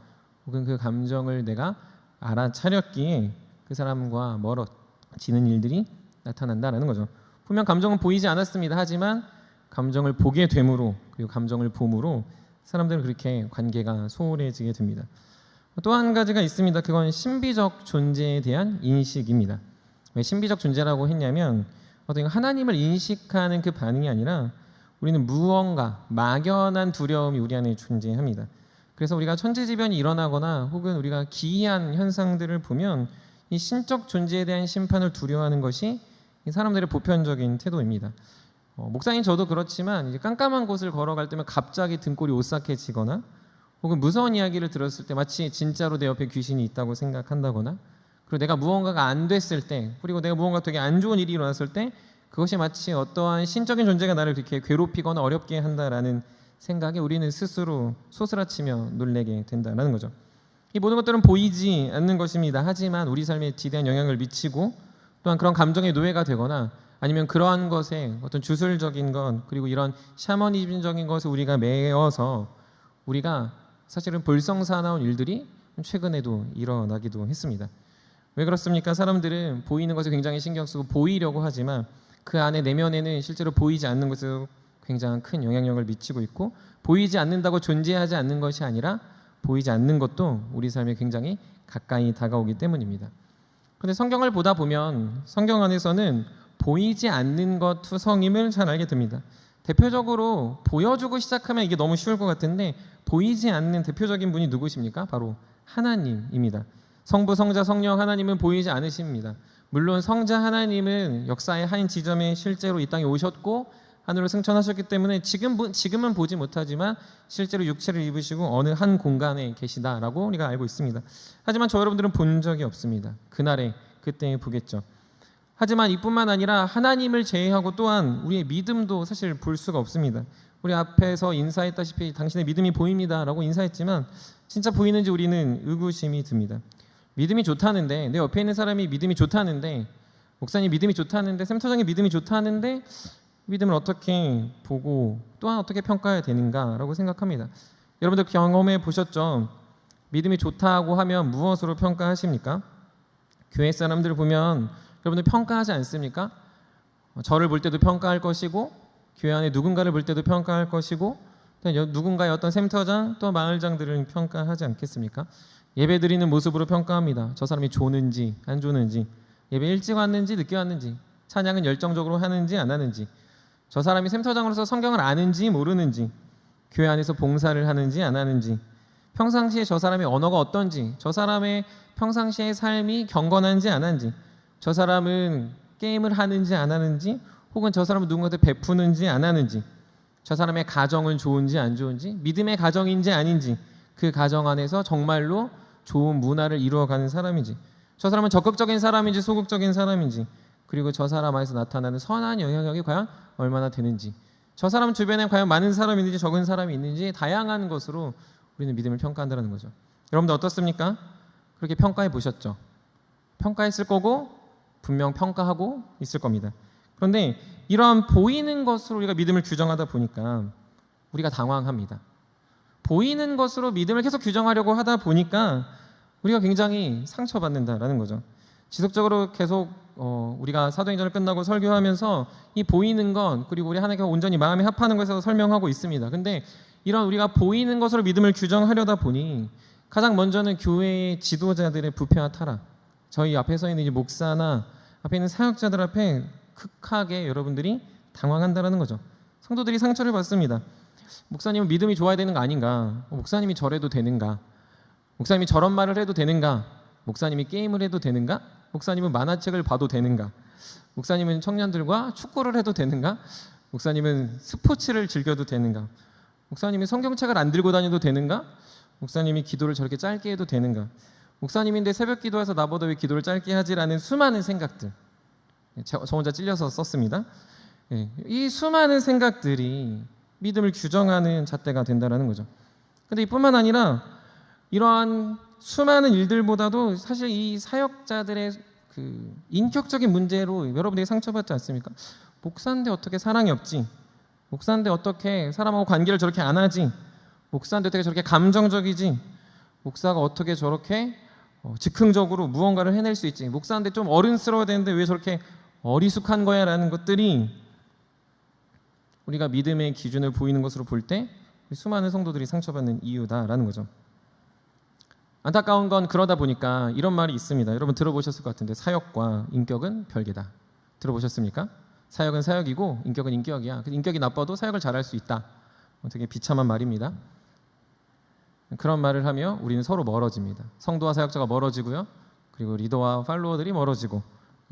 혹은 그 감정을 내가 알아차렸기에 그 사람과 멀어지는 일들이 나타난다라는 거죠. 분명 감정은 보이지 않았습니다. 하지만 감정을 보게 됨으로 그리고 감정을 봄으로 사람들은 그렇게 관계가 소홀해지게 됩니다. 또 한 가지가 있습니다. 그건 신비적 존재에 대한 인식입니다. 왜 신비적 존재라고 했냐면 어떤 하나님을 인식하는 그 반응이 아니라 우리는 무언가 막연한 두려움이 우리 안에 존재합니다. 그래서 우리가 천재지변이 일어나거나 혹은 우리가 기이한 현상들을 보면 이 신적 존재에 대한 심판을 두려워하는 것이 이 사람들의 보편적인 태도입니다. 목사님 저도 그렇지만 이제 깜깜한 곳을 걸어갈 때면 갑자기 등골이 오싹해지거나 혹은 무서운 이야기를 들었을 때 마치 진짜로 내 옆에 귀신이 있다고 생각한다거나, 그리고 내가 무언가가 안 됐을 때, 그리고 내가 무언가 되게 안 좋은 일이 일어났을 때 그것이 마치 어떠한 신적인 존재가 나를 그렇게 괴롭히거나 어렵게 한다라는 생각에 우리는 스스로 소스라치며 놀래게 된다는 거죠. 이 모든 것들은 보이지 않는 것입니다. 하지만 우리 삶에 지대한 영향을 미치고 또한 그런 감정의 노예가 되거나 아니면 그러한 것에 어떤 주술적인 것, 그리고 이런 샤머니즘적인 것을 우리가 매어서 우리가 사실은 볼성사나운 일들이 최근에도 일어나기도 했습니다. 왜 그렇습니까? 사람들은 보이는 것에 굉장히 신경 쓰고 보이려고 하지만 그 안에 내면에는 실제로 보이지 않는 것에 굉장히 큰 영향력을 미치고 있고, 보이지 않는다고 존재하지 않는 것이 아니라 보이지 않는 것도 우리 삶에 굉장히 가까이 다가오기 때문입니다. 그런데 성경을 보다 보면 성경 안에서는 보이지 않는 것 투성임을 잘 알게 됩니다. 대표적으로 보여주고 시작하면 이게 너무 쉬울 것 같은데 보이지 않는 대표적인 분이 누구십니까? 바로 하나님입니다. 성부, 성자, 성령 하나님은 보이지 않으십니다. 물론 성자 하나님은 역사의 한 지점에 실제로 이 땅에 오셨고 하늘로 승천하셨기 때문에 지금은 보지 못하지만 실제로 육체를 입으시고 어느 한 공간에 계시다라고 우리가 알고 있습니다. 하지만 저 여러분들은 본 적이 없습니다. 그날에 그때에 보겠죠. 하지만 이뿐만 아니라 하나님을 제외하고 또한 우리의 믿음도 사실 볼 수가 없습니다. 우리 앞에서 인사했다시피 당신의 믿음이 보입니다 라고 인사했지만 진짜 보이는지 우리는 의구심이 듭니다. 믿음이 좋다는데, 내 옆에 있는 사람이 믿음이 좋다는데, 목사님 믿음이 좋다는데, 센터장이 믿음이 좋다는데 믿음을 어떻게 보고 또한 어떻게 평가해야 되는가라고 생각합니다. 여러분들 경험해 보셨죠? 믿음이 좋다고 하면 무엇으로 평가하십니까? 교회 사람들을 보면 여러분들 평가하지 않습니까? 저를 볼 때도 평가할 것이고, 교회 안에 누군가를 볼 때도 평가할 것이고, 누군가의 어떤 센터장 또 마을장들을 평가하지 않겠습니까? 예배 드리는 모습으로 평가합니다. 저 사람이 좋은지 안 좋은지, 예배 일찍 왔는지 늦게 왔는지, 찬양은 열정적으로 하는지 안 하는지, 저 사람이 센터장으로서 성경을 아는지 모르는지, 교회 안에서 봉사를 하는지 안 하는지, 평상시에 저 사람의 언어가 어떤지, 저 사람의 평상시의 삶이 경건한지 안 한지, 저 사람은 게임을 하는지 안 하는지, 혹은 저 사람은 누군가한테 베푸는지 안 하는지, 저 사람의 가정은 좋은지 안 좋은지, 믿음의 가정인지 아닌지, 그 가정 안에서 정말로 좋은 문화를 이루어가는 사람인지, 저 사람은 적극적인 사람인지 소극적인 사람인지, 그리고 저 사람 안에서 나타나는 선한 영향력이 과연 얼마나 되는지, 저 사람 주변에 과연 많은 사람이 있는지 적은 사람이 있는지, 다양한 것으로 우리는 믿음을 평가한다는 거죠. 여러분들 어떻습니까? 그렇게 평가해 보셨죠? 평가했을 거고 분명 평가하고 있을 겁니다. 그런데 이러한 보이는 것으로 우리가 믿음을 규정하다 보니까 우리가 당황합니다. 보이는 것으로 믿음을 계속 규정하려고 하다 보니까 우리가 굉장히 상처받는다라는 거죠. 지속적으로 계속 우리가 사도행전을 끝나고 설교하면서 이 보이는 것, 그리고 우리 하나님과 온전히 마음에 합하는 것에서 설명하고 있습니다. 근데 이런 우리가 보이는 것으로 믿음을 규정하려다 보니 가장 먼저는 교회의 지도자들의 부패와 타락, 저희 앞에 서 있는 이 목사나 앞에 있는 사역자들 앞에 극하게 여러분들이 당황한다라는 거죠. 성도들이 상처를 받습니다. 목사님은 믿음이 좋아야 되는 거 아닌가? 목사님이 저래도 되는가? 목사님이 저런 말을 해도 되는가? 목사님이 게임을 해도 되는가? 목사님은 만화책을 봐도 되는가? 목사님은 청년들과 축구를 해도 되는가? 목사님은 스포츠를 즐겨도 되는가? 목사님이 성경책을 안 들고 다녀도 되는가? 목사님이 기도를 저렇게 짧게 해도 되는가? 목사님인데 새벽 기도해서 나보다 왜 기도를 짧게 하지라는 수많은 생각들, 저 혼자 찔려서 썼습니다. 이 수많은 생각들이 믿음을 규정하는 잣대가 된다는 거죠. 근데 이뿐만 아니라 이러한 수많은 일들보다도 사실 이 사역자들의 그 인격적인 문제로 여러분들이 상처받지 않습니까? 목사인데 어떻게 사랑이 없지? 목사인데 어떻게 사람하고 관계를 저렇게 안 하지? 목사인데 어떻게 저렇게 감정적이지? 목사가 어떻게 저렇게 즉흥적으로 무언가를 해낼 수 있지? 목사인데 좀 어른스러워야 되는데 왜 저렇게 어리숙한 거야? 라는 것들이 우리가 믿음의 기준을 보이는 것으로 볼 때 수많은 성도들이 상처받는 이유다라는 거죠. 안타까운 건 그러다 보니까 이런 말이 있습니다. 여러분 들어보셨을 것 같은데, 사역과 인격은 별개다. 들어보셨습니까? 사역은 사역이고 인격은 인격이야. 인격이 나빠도 사역을 잘할 수 있다. 되게 비참한 말입니다. 그런 말을 하며 우리는 서로 멀어집니다. 성도와 사역자가 멀어지고요. 그리고 리더와 팔로워들이 멀어지고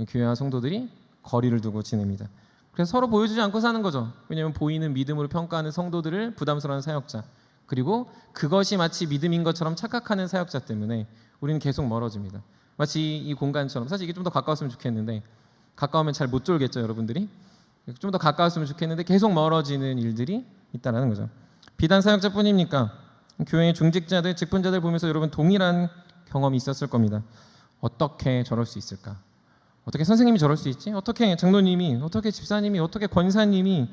교회와 성도들이 거리를 두고 지냅니다. 그래서 서로 보여주지 않고 사는 거죠. 왜냐하면 보이는 믿음으로 평가하는 성도들을 부담스러워하는 사역자, 그리고 그것이 마치 믿음인 것처럼 착각하는 사역자 때문에 우리는 계속 멀어집니다. 마치 이 공간처럼, 사실 이게 좀 더 가까웠으면 좋겠는데 가까우면 잘 못 졸겠죠, 여러분들이. 좀 더 가까웠으면 좋겠는데 계속 멀어지는 일들이 있다는 거죠. 비단 사역자뿐입니까? 교회의 중직자들, 직분자들 보면서 여러분 동일한 경험이 있었을 겁니다. 어떻게 저럴 수 있을까? 어떻게 선생님이 저럴 수 있지? 어떻게 장로님이, 어떻게 집사님이, 어떻게 권사님이,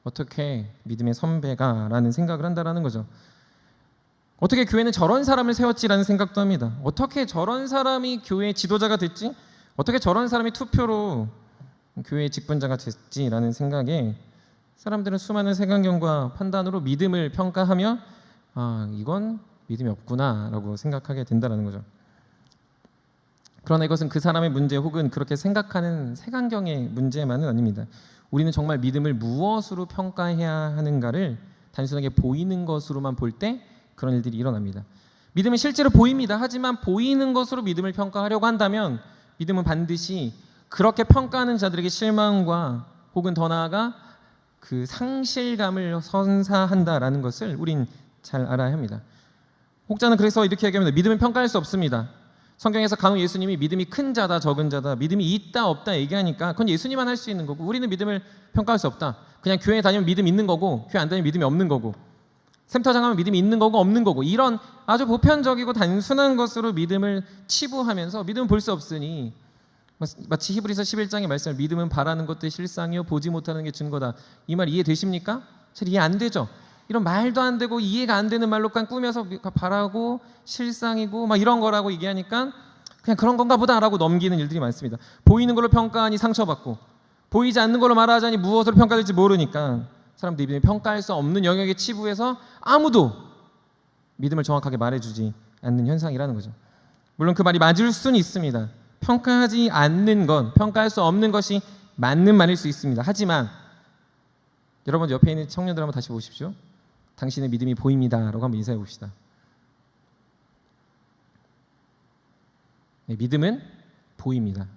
어떻게 믿음의 선배가 라는 생각을 한다는 거죠. 어떻게 교회는 저런 사람을 세웠지라는 생각도 합니다. 어떻게 저런 사람이 교회의 지도자가 됐지? 어떻게 저런 사람이 투표로 교회의 직분자가 됐지라는 생각에 사람들은 수많은 색안경과 판단으로 믿음을 평가하며 이건 믿음이 없구나라고 생각하게 된다는 거죠. 그러나 이것은 그 사람의 문제 혹은 그렇게 생각하는 색안경의 문제만은 아닙니다. 우리는 정말 믿음을 무엇으로 평가해야 하는가를 단순하게 보이는 것으로만 볼 때 그런 일들이 일어납니다. 믿음은 실제로 보입니다. 하지만 보이는 것으로 믿음을 평가하려고 한다면 믿음은 반드시 그렇게 평가하는 자들에게 실망과 혹은 더 나아가 그 상실감을 선사한다라는 것을 우린 잘 알아야 합니다. 혹자는 그래서 이렇게 얘기합니다. 믿음은 평가할 수 없습니다. 성경에서 간혹 예수님이 믿음이 큰 자다 적은 자다, 믿음이 있다 없다 얘기하니까 그건 예수님만 할 수 있는 거고 우리는 믿음을 평가할 수 없다. 그냥 교회 다니면 믿음 있는 거고 교회 안 다니면 믿음이 없는 거고 센터장 하면 믿음이 있는 거고 없는 거고 이런 아주 보편적이고 단순한 것으로 믿음을 치부하면서 믿음은 볼 수 없으니 마치 히브리서 11장의 말씀을 믿음은 바라는 것도 실상이요 보지 못하는 게 증거다. 이 말 이해되십니까? 잘 이해 안 되죠? 이런 말도 안 되고 이해가 안 되는 말로 그냥 꾸며서 바라고 실상이고 막 이런 거라고 얘기하니까 그냥 그런 건가 보다라고 넘기는 일들이 많습니다. 보이는 걸로 평가하니 상처받고 보이지 않는 걸로 말하자니 무엇으로 평가될지 모르니까 사람들이 믿음을 평가할 수 없는 영역에 치부해서 아무도 믿음을 정확하게 말해주지 않는 현상이라는 거죠. 물론 그 말이 맞을 수는 있습니다. 평가하지 않는 건, 평가할 수 없는 것이 맞는 말일 수 있습니다. 하지만 여러분 옆에 있는 청년들 한번 다시 보십시오. 당신의 믿음이 보입니다 라고 한번 인사해 봅시다. 네, 믿음은 보입니다.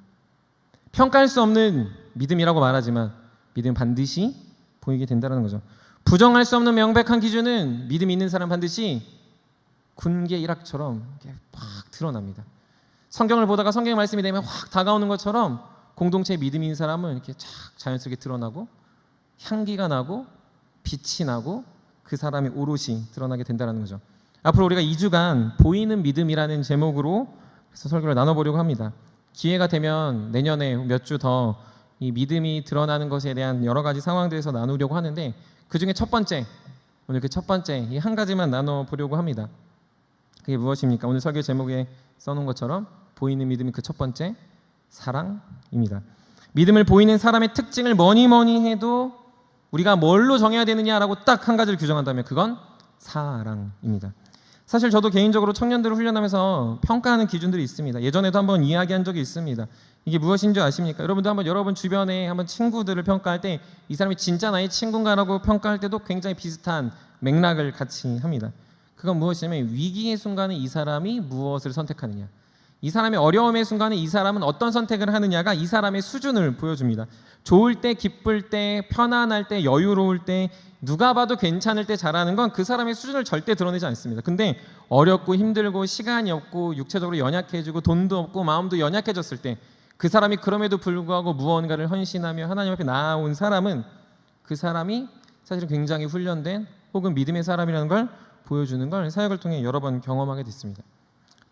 평가할 수 없는 믿음이라고 말하지만 믿음은 반드시 보이게 된다는 거죠. 부정할 수 없는 명백한 기준은 믿음 있는 사람 반드시 군계 일학처럼 이렇게 확 드러납니다. 성경을 보다가 성경의 말씀이 되면 확 다가오는 것처럼 공동체의 믿음이 있는 사람은 이렇게 착 자연스럽게 드러나고 향기가 나고 빛이 나고 그 사람이 오롯이 드러나게 된다는 거죠. 앞으로 우리가 2주간 보이는 믿음이라는 제목으로 그래서 설교를 나눠보려고 합니다. 기회가 되면 내년에 몇 주 더 이 믿음이 드러나는 것에 대한 여러 가지 상황들에서 나누려고 하는데 그 중에 첫 번째, 오늘 그 첫 번째 이 한 가지만 나눠보려고 합니다. 그게 무엇입니까? 오늘 설교 제목에 써놓은 것처럼 보이는 믿음이 그 첫 번째 사랑입니다. 믿음을 보이는 사람의 특징을 뭐니 해도 우리가 뭘로 정해야 되느냐라고 딱 한 가지를 규정한다면 그건 사랑입니다. 사실 저도 개인적으로 청년들을 훈련하면서 평가하는 기준들이 있습니다. 예전에도 한번 이야기한 적이 있습니다. 이게 무엇인지 아십니까? 여러분도 한번 여러분 주변에 한번 친구들을 평가할 때 이 사람이 진짜 나의 친구인가라고 평가할 때도 굉장히 비슷한 맥락을 같이 합니다. 그건 무엇이냐면 위기의 순간에 이 사람이 무엇을 선택하느냐, 이 사람의 어려움의 순간에 이 사람은 어떤 선택을 하느냐가 이 사람의 수준을 보여줍니다. 좋을 때, 기쁠 때, 편안할 때, 여유로울 때, 누가 봐도 괜찮을 때 잘하는 건 그 사람의 수준을 절대 드러내지 않습니다. 근데 어렵고 힘들고 시간이 없고 육체적으로 연약해지고 돈도 없고 마음도 연약해졌을 때 그 사람이 그럼에도 불구하고 무언가를 헌신하며 하나님 앞에 나아온 사람은 그 사람이 사실은 굉장히 훈련된 혹은 믿음의 사람이라는 걸 보여주는 걸 사역을 통해 여러 번 경험하게 됐습니다.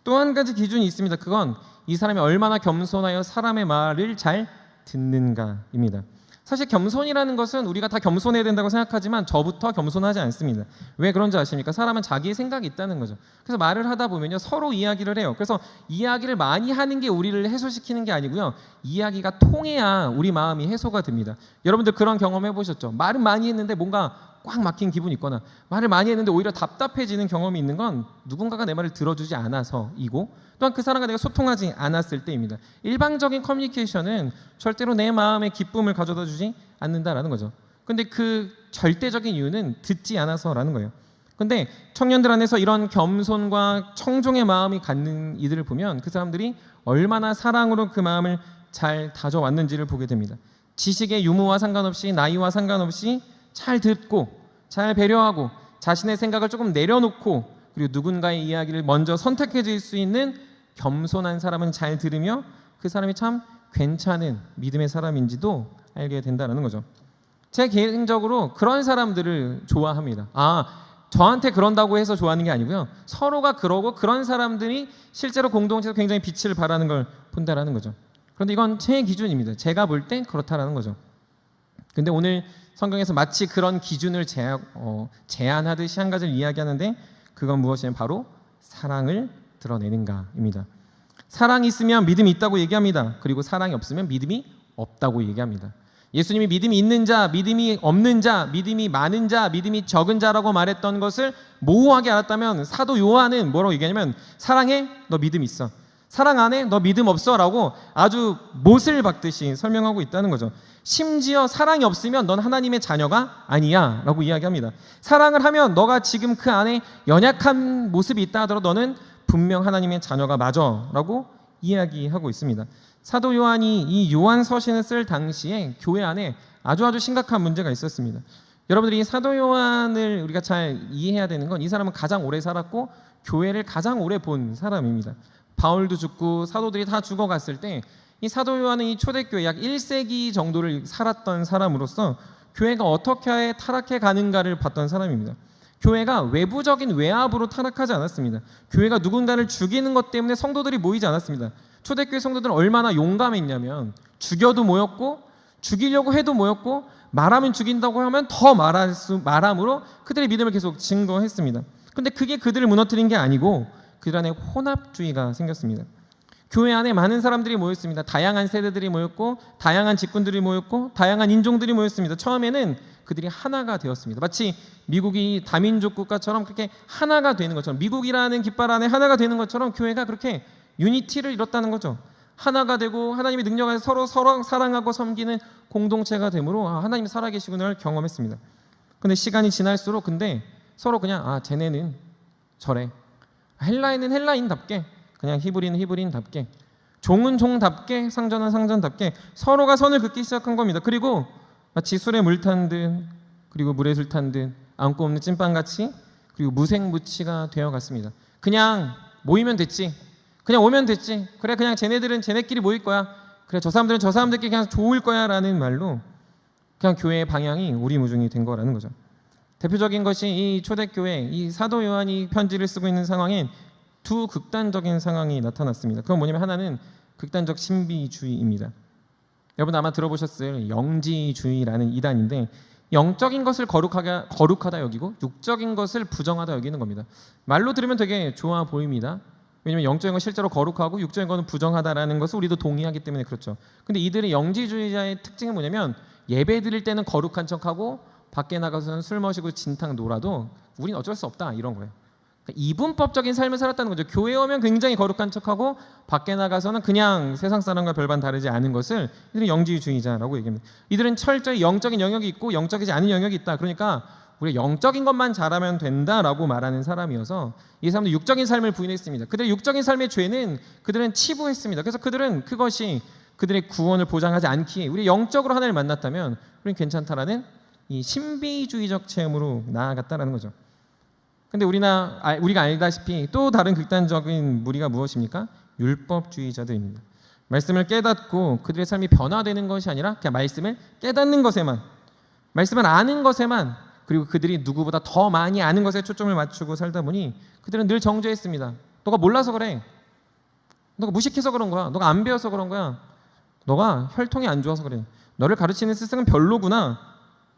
또 한 가지 기준이 있습니다. 그건 이 사람이 얼마나 겸손하여 사람의 말을 잘 듣는가입니다. 사실 겸손이라는 것은 우리가 다 겸손해야 된다고 생각하지만 저부터 겸손하지 않습니다. 왜 그런지 아십니까? 사람은 자기의 생각이 있다는 거죠. 그래서 말을 하다 보면요 서로 이야기를 해요. 그래서 이야기를 많이 하는 게 우리를 해소시키는 게 아니고요, 이야기가 통해야 우리 마음이 해소가 됩니다. 여러분들 그런 경험 해보셨죠? 말은 많이 했는데 뭔가 꽉 막힌 기분이 있거나 말을 많이 했는데 오히려 답답해지는 경험이 있는 건 누군가가 내 말을 들어주지 않아서이고 또한 그 사람과 내가 소통하지 않았을 때입니다. 일방적인 커뮤니케이션은 절대로 내 마음에 기쁨을 가져다 주지 않는다라는 거죠. 근데 그 절대적인 이유는 듣지 않아서라는 거예요. 근데 청년들 안에서 이런 겸손과 청종의 마음이 갖는 이들을 보면 그 사람들이 얼마나 사랑으로 그 마음을 잘 다져왔는지를 보게 됩니다. 지식의 유무와 상관없이 나이와 상관없이 잘 듣고 잘 배려하고 자신의 생각을 조금 내려놓고 그리고 누군가의 이야기를 먼저 선택해 줄 수 있는 겸손한 사람은 잘 들으며 그 사람이 참 괜찮은 믿음의 사람인지도 알게 된다는 거죠. 제 개인적으로 그런 사람들을 좋아합니다. 저한테 그런다고 해서 좋아하는 게 아니고요. 서로가 그러고 그런 사람들이 실제로 공동체에서 굉장히 빛을 발하는 걸 본다라는 거죠. 그런데 이건 제 기준입니다. 제가 볼 때 그렇다라는 거죠. 근데 오늘 성경에서 마치 그런 기준을 제안하듯이 한 가지를 이야기하는데 그건 무엇이냐면 바로 사랑을 드러내는가입니다. 사랑이 있으면 믿음이 있다고 얘기합니다. 그리고 사랑이 없으면 믿음이 없다고 얘기합니다. 예수님이 믿음이 있는 자, 믿음이 없는 자, 믿음이 많은 자, 믿음이 적은 자라고 말했던 것을 모호하게 알았다면 사도 요한은 뭐라고 얘기하냐면 사랑해? 너 믿음 있어. 사랑 안 해? 너 믿음 없어? 라고 아주 못을 박듯이 설명하고 있다는 거죠. 심지어 사랑이 없으면 넌 하나님의 자녀가 아니야 라고 이야기합니다. 사랑을 하면 너가 지금 그 안에 연약한 모습이 있다 하더라도 너는 분명 하나님의 자녀가 맞아 라고 이야기하고 있습니다. 사도 요한이 이 요한 서신을 쓸 당시에 교회 안에 아주 심각한 문제가 있었습니다. 여러분들이 이 사도 요한을 우리가 잘 이해해야 되는 건 이 사람은 가장 오래 살았고 교회를 가장 오래 본 사람입니다. 바울도 죽고 사도들이 다 죽어갔을 때 이 사도 요한은 이 초대교회 약 1세기 정도를 살았던 사람으로서 교회가 어떻게 타락해 가는가를 봤던 사람입니다. 교회가 외부적인 외압으로 타락하지 않았습니다. 교회가 누군가를 죽이는 것 때문에 성도들이 모이지 않았습니다. 초대교회 성도들은 얼마나 용감했냐면 죽여도 모였고 죽이려고 해도 모였고 말하면 죽인다고 하면 더 말함으로 그들의 믿음을 계속 증거했습니다. 그런데 그게 그들을 무너뜨린 게 아니고 그들 안에 혼합주의가 생겼습니다. 교회 안에 많은 사람들이 모였습니다. 다양한 세대들이 모였고 다양한 직군들이 모였고 다양한 인종들이 모였습니다. 처음에는 그들이 하나가 되었습니다. 마치 미국이 다민족 국가처럼 그렇게 하나가 되는 것처럼 미국이라는 깃발 안에 하나가 되는 것처럼 교회가 그렇게 유니티를 이뤘다는 거죠. 하나가 되고 하나님의 능력 안에서 서로 사랑하고 섬기는 공동체가 되므로 하나님이 살아계시구나를 경험했습니다. 근데 시간이 지날수록 근데 서로 그냥 쟤네는 저래. 헬라인은 헬라인답게 그냥 히브리는 히브리인답게 종은 종답게 상전은 상전답게 서로가 선을 긋기 시작한 겁니다. 그리고 마치 술에 물 탄 듯 그리고 물에 술 탄 듯 안고 없는 찐빵같이 그리고 무생무치가 되어갔습니다. 그냥 모이면 됐지. 그냥 오면 됐지. 그래 그냥 쟤네들은 쟤네끼리 모일 거야. 그래 저 사람들은 저 사람들끼리 그냥 좋을 거야 라는 말로 그냥 교회의 방향이 우리무중이 된 거라는 거죠. 대표적인 것이 이 초대교회 이 사도 요한이 편지를 쓰고 있는 상황엔 두 극단적인 상황이 나타났습니다. 그건 뭐냐면 하나는 극단적 신비주의입니다. 여러분 아마 들어보셨을 영지주의라는 이단인데 영적인 것을 거룩하다 여기고 육적인 것을 부정하다 여기는 겁니다. 말로 들으면 되게 좋아 보입니다. 왜냐하면 영적인 건 실제로 거룩하고 육적인 것은 부정하다라는 것을 우리도 동의하기 때문에 그렇죠. 근데 이들의 영지주의자의 특징은 뭐냐면 예배 드릴 때는 거룩한 척하고 밖에 나가서는 술 마시고 진탕 놀아도 우린 어쩔 수 없다 이런 거예요. 그러니까 이분법적인 삶을 살았다는 거죠. 교회 오면 굉장히 거룩한 척하고 밖에 나가서는 그냥 세상 사람과 별반 다르지 않은 것을 이들은 영지주의자라고 얘기합니다. 이들은 철저히 영적인 영역이 있고 영적이지 않은 영역이 있다. 그러니까 우리가 영적인 것만 잘하면 된다라고 말하는 사람이어서 이 사람들 육적인 삶을 부인했습니다. 그들의 육적인 삶의 죄는 그들은 치부했습니다. 그래서 그들은 그것이 그들의 구원을 보장하지 않기에 우리 영적으로 하나님을 만났다면 우리는 괜찮다라는 이 신비주의적 체험으로 나아갔다라는 거죠. 근데 우리가 알다시피 또 다른 극단적인 무리가 무엇입니까? 율법주의자들입니다. 말씀을 깨닫고 그들의 삶이 변화되는 것이 아니라 그냥 말씀을 깨닫는 것에만 말씀을 아는 것에만 그리고 그들이 누구보다 더 많이 아는 것에 초점을 맞추고 살다 보니 그들은 늘 정죄했습니다. 너가 몰라서 그래. 너가 무식해서 그런 거야. 너가 안 배워서 그런 거야. 너가 혈통이 안 좋아서 그래. 너를 가르치는 스승은 별로구나.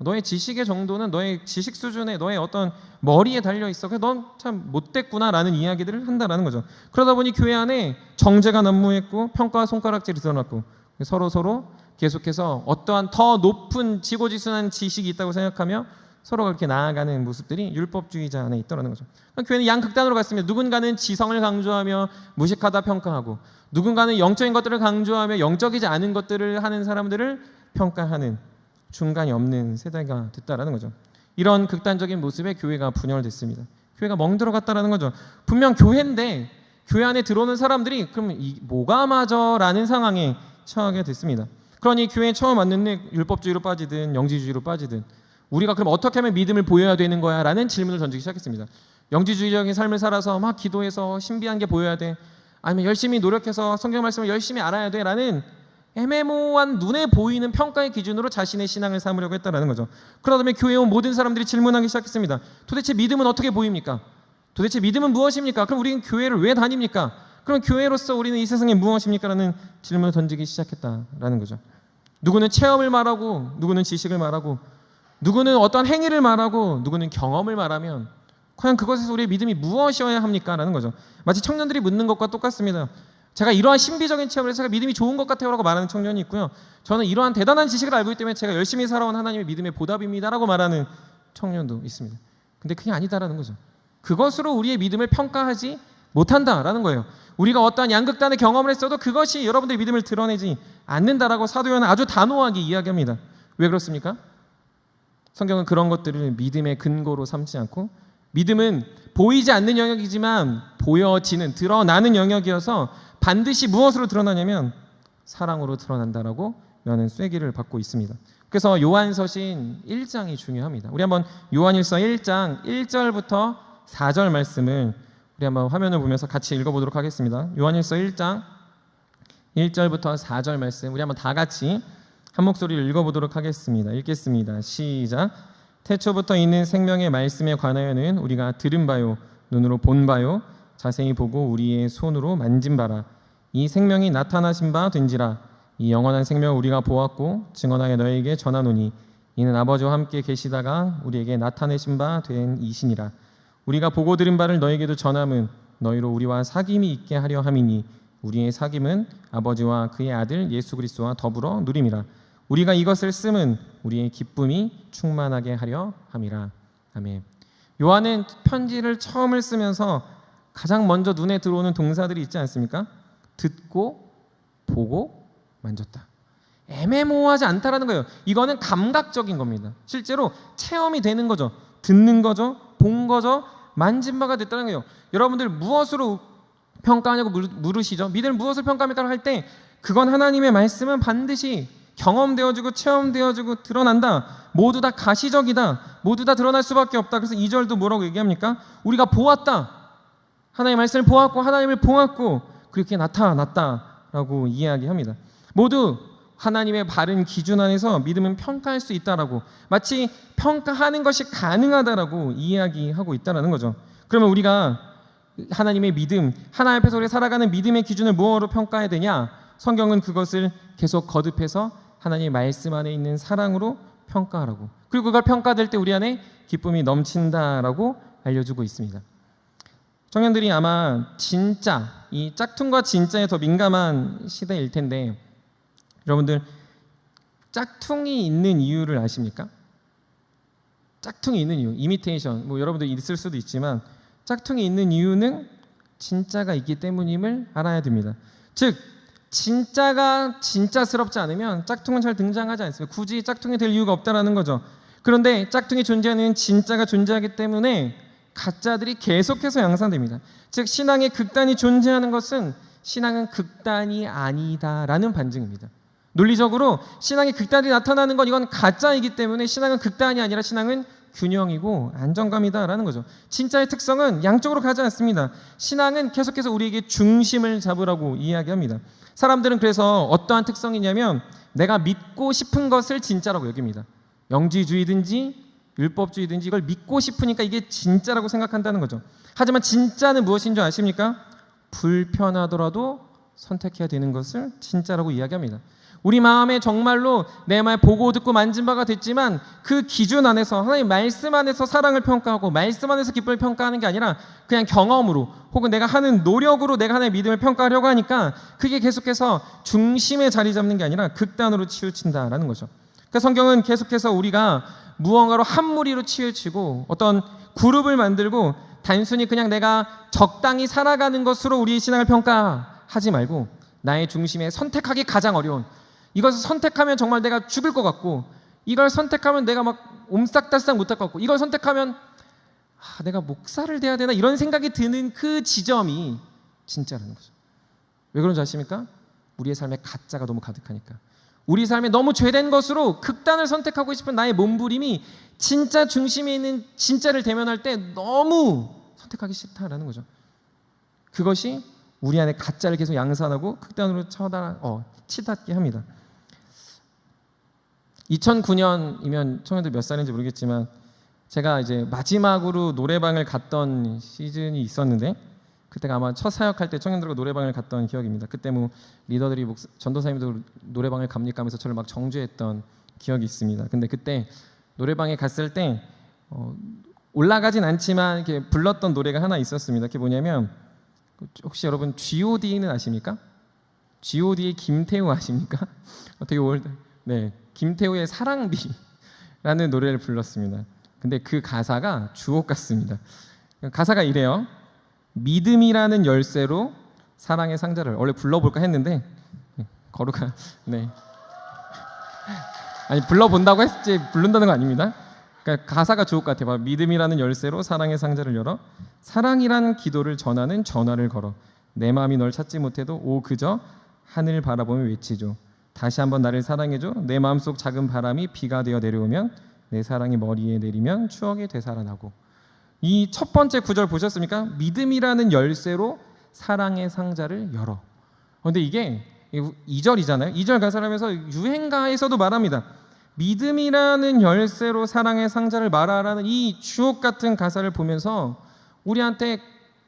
너의 지식의 정도는 너의 지식 수준에 너의 어떤 머리에 달려 있어. 넌 참 못됐구나라는 이야기들을 한다라는 거죠. 그러다 보니 교회 안에 정죄가 난무했고 평가와 손가락질이 드러났고 서로 계속해서 어떠한 더 높은 지고지순한 지식이 있다고 생각하며 서로가 그렇게 나아가는 모습들이 율법주의자 안에 있더라는 거죠. 교회는 양극단으로 갔습니다. 누군가는 지성을 강조하며 무식하다 평가하고 누군가는 영적인 것들을 강조하며 영적이지 않은 것들을 하는 사람들을 평가하는 중간이 없는 세대가 됐다라는 거죠. 이런 극단적인 모습에 교회가 분열됐습니다. 교회가 멍들어갔다라는 거죠. 분명 교회인데 교회 안에 들어오는 사람들이 그럼 뭐가 맞아라는 상황에 처하게 됐습니다. 그러니 교회에 처음 왔는데 율법주의로 빠지든 영지주의로 빠지든 우리가 그럼 어떻게 하면 믿음을 보여야 되는 거야? 라는 질문을 던지기 시작했습니다. 영지주의적인 삶을 살아서 막 기도해서 신비한 게 보여야 돼? 아니면 열심히 노력해서 성경 말씀을 열심히 알아야 돼? 라는 애매모호한 눈에 보이는 평가의 기준으로 자신의 신앙을 삼으려고 했다는 거죠. 그러다 보면 교회에 온 모든 사람들이 질문하기 시작했습니다. 도대체 믿음은 어떻게 보입니까? 도대체 믿음은 무엇입니까? 그럼 우리는 교회를 왜 다닙니까? 그럼 교회로서 우리는 이 세상에 무엇입니까? 라는 질문을 던지기 시작했다라는 거죠. 누구는 체험을 말하고 누구는 지식을 말하고 누구는 어떤 행위를 말하고 누구는 경험을 말하면 과연 그것에서 우리의 믿음이 무엇이어야 합니까? 라는 거죠. 마치 청년들이 묻는 것과 똑같습니다. 제가 이러한 신비적인 체험을 해서 제가 믿음이 좋은 것 같아요 라고 말하는 청년이 있고요. 저는 이러한 대단한 지식을 알고 있기 때문에 제가 열심히 살아온 하나님의 믿음의 보답입니다 라고 말하는 청년도 있습니다. 근데 그게 아니다라는 거죠. 그것으로 우리의 믿음을 평가하지 못한다라는 거예요. 우리가 어떠한 양극단의 경험을 했어도 그것이 여러분들의 믿음을 드러내지 않는다라고 사도 요한은 아주 단호하게 이야기합니다. 왜 그렇습니까? 성경은 그런 것들을 믿음의 근거로 삼지 않고 믿음은 보이지 않는 영역이지만 보여지는 드러나는 영역이어서 반드시 무엇으로 드러나냐면 사랑으로 드러난다라고 요한은 쐐기를 받고 있습니다. 그래서 요한서신 1장이 중요합니다. 우리 한번 요한일서 1장 1절부터 4절 말씀을 우리 한번 화면을 보면서 같이 읽어보도록 하겠습니다. 요한일서 1장 1절부터 4절 말씀 우리 한번 다 같이 한 목소리를 읽어보도록 하겠습니다. 읽겠습니다. 시작. 태초부터 있는 생명의 말씀에 관하여는 우리가 들은 바요 눈으로 본 바요 자세히 보고 우리의 손으로 만진 바라. 이 생명이 나타나신 바 된지라. 이 영원한 생명을 우리가 보았고 증언하여 너희에게 전하노니 이는 아버지와 함께 계시다가 우리에게 나타내신 바 된 이신이라. 우리가 보고 들은 바를 너희에게도 전함은 너희로 우리와 사귐이 있게 하려 함이니 우리의 사귐은 아버지와 그의 아들 예수 그리스도와 더불어 누림이라. 우리가 이것을 쓰면 우리의 기쁨이 충만하게 하려 함이라. 아멘. 요한은 편지를 처음을 쓰면서 가장 먼저 눈에 들어오는 동사들이 있지 않습니까? 듣고 보고 만졌다. 애매모호하지 않다라는 거예요. 이거는 감각적인 겁니다. 실제로 체험이 되는 거죠. 듣는 거죠. 본 거죠. 만진 바가 됐다는 거예요. 여러분들 무엇으로 평가하냐고 물으시죠. 믿음을 무엇을 평가합니까? 할 때 그건 하나님의 말씀은 반드시 경험되어지고 체험되어지고 드러난다. 모두 다 가시적이다. 모두 다 드러날 수밖에 없다. 그래서 2절도 뭐라고 얘기합니까? 우리가 보았다. 하나님의 말씀을 보았고 하나님을 보았고 그렇게 나타났다라고 이야기합니다. 모두 하나님의 바른 기준 안에서 믿음은 평가할 수 있다라고 마치 평가하는 것이 가능하다라고 이야기하고 있다라는 거죠. 그러면 우리가 하나님의 믿음, 하나님 앞에서 우리가 살아가는 믿음의 기준을 무엇으로 평가해야 되냐? 성경은 그것을 계속 거듭해서 하나님의 말씀 안에 있는 사랑으로 평가하라고, 그리고 그걸 평가될 때 우리 안에 기쁨이 넘친다라고 알려주고 있습니다. 청년들이 아마 진짜, 이 짝퉁과 진짜에 더 민감한 시대일 텐데 여러분들 짝퉁이 있는 이유를 아십니까? 짝퉁이 있는 이유, 이미테이션, 뭐 여러분들 있을 수도 있지만 짝퉁이 있는 이유는 진짜가 있기 때문임을 알아야 됩니다. 즉 진짜가 진짜스럽지 않으면 짝퉁은 잘 등장하지 않습니다. 굳이 짝퉁이 될 이유가 없다라는 거죠. 그런데 짝퉁이 존재하는 진짜가 존재하기 때문에 가짜들이 계속해서 양산됩니다. 즉 신앙의 극단이 존재하는 것은 신앙은 극단이 아니다라는 반증입니다. 논리적으로 신앙의 극단이 나타나는 건 이건 가짜이기 때문에 신앙은 극단이 아니라 신앙은 균형이고 안정감이다라는 거죠. 진짜의 특성은 양쪽으로 가지 않습니다. 신앙은 계속해서 우리에게 중심을 잡으라고 이야기합니다. 사람들은 그래서 어떠한 특성이냐면 내가 믿고 싶은 것을 진짜라고 여깁니다. 영지주의든지 율법주의든지 이걸 믿고 싶으니까 이게 진짜라고 생각한다는 거죠. 하지만 진짜는 무엇인 줄 아십니까? 불편하더라도 선택해야 되는 것을 진짜라고 이야기합니다. 우리 마음에 정말로 내 말 보고 듣고 만진 바가 됐지만 그 기준 안에서 하나님 말씀 안에서 사랑을 평가하고 말씀 안에서 기쁨을 평가하는 게 아니라 그냥 경험으로 혹은 내가 하는 노력으로 내가 하나님의 믿음을 평가하려고 하니까 그게 계속해서 중심에 자리 잡는 게 아니라 극단으로 치우친다라는 거죠. 그러니까 성경은 계속해서 우리가 무언가로 한 무리로 치우치고 어떤 그룹을 만들고 단순히 그냥 내가 적당히 살아가는 것으로 우리의 신앙을 평가하지 말고 나의 중심에 선택하기 가장 어려운 이것을 선택하면 정말 내가 죽을 것 같고 이걸 선택하면 내가 막 옴싹달싹 못할 것 같고, 이걸 선택하면 내가 목사를 돼야 되나 이런 생각이 드는 그 지점이 진짜라는 거죠. 왜 그런지 아십니까? 우리의 삶에 가짜가 너무 가득하니까. 우리 삶에 너무 죄된 것으로 극단을 선택하고 싶은 나의 몸부림이 진짜 중심에 있는 진짜를 대면할 때 너무 선택하기 싫다라는 거죠. 그것이 우리 안에 가짜를 계속 양산하고 극단으로 치닫게 합니다. 2009년이면 청년들 몇 살인지 모르겠지만 제가 이제 마지막으로 노래방을 갔던 시즌이 있었는데, 그때가 아마 첫 사역할 때 청년들과 노래방을 갔던 기억입니다. 그때 뭐 리더들이 전도사님도 노래방을 갑니까 하면서 저를 막 정죄했던 기억이 있습니다. 근데 그때 노래방에 갔을 때 올라가진 않지만 이렇게 불렀던 노래가 하나 있었습니다. 그게 뭐냐면, 혹시 여러분 G.O.D는 아십니까? G.O.D의 김태우 아십니까? 되게 올드. 네, 김태우의 사랑비라는 노래를 불렀습니다. 근데 그 가사가 주옥 같습니다. 가사가 이래요. 믿음이라는 열쇠로 사랑의 상자를, 원래 불러볼까 했는데 거루가 아니 불러본다고 했지 부른다는 거 아닙니다. 그러니까 가사가 주옥 같아요. 믿음이라는 열쇠로 사랑의 상자를 열어 사랑이란 기도를 전하는 전화를 걸어 내 마음이 널 찾지 못해도 오 그저 하늘 바라보며 외치죠. 다시 한번 나를 사랑해줘. 내 마음속 작은 바람이 비가 되어 내려오면 내 사랑이 머리에 내리면 추억이 되살아나고. 이 첫 번째 구절 보셨습니까? 믿음이라는 열쇠로 사랑의 상자를 열어. 근데 이게 2절이잖아요. 2절 가사를 하면서 유행가에서도 말합니다. 믿음이라는 열쇠로 사랑의 상자를 말하라는 이 주옥 같은 가사를 보면서 우리한테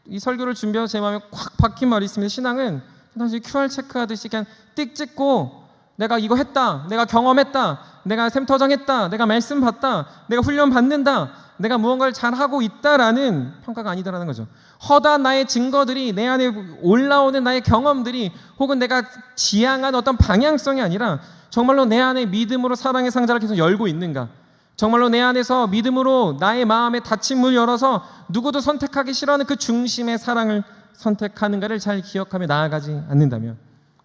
이 설교를 준비해서 제 마음에 콱 박힌 말이 있습니다. 신앙은 사실 QR 체크하듯이 그냥 띡 찍고 내가 이거 했다, 내가 경험했다, 내가 샘터정했다, 내가 말씀 받다, 내가 훈련 받는다, 내가 무언가를 잘하고 있다라는 평가가 아니다라는 거죠. 허다한 나의 증거들이, 내 안에 올라오는 나의 경험들이, 혹은 내가 지향한 어떤 방향성이 아니라 정말로 내 안에 믿음으로 사랑의 상자를 계속 열고 있는가, 정말로 내 안에서 믿음으로 나의 마음에 닫힌 문을 열어서 누구도 선택하기 싫어하는 그 중심의 사랑을 선택하는가를 잘 기억하며 나아가지 않는다면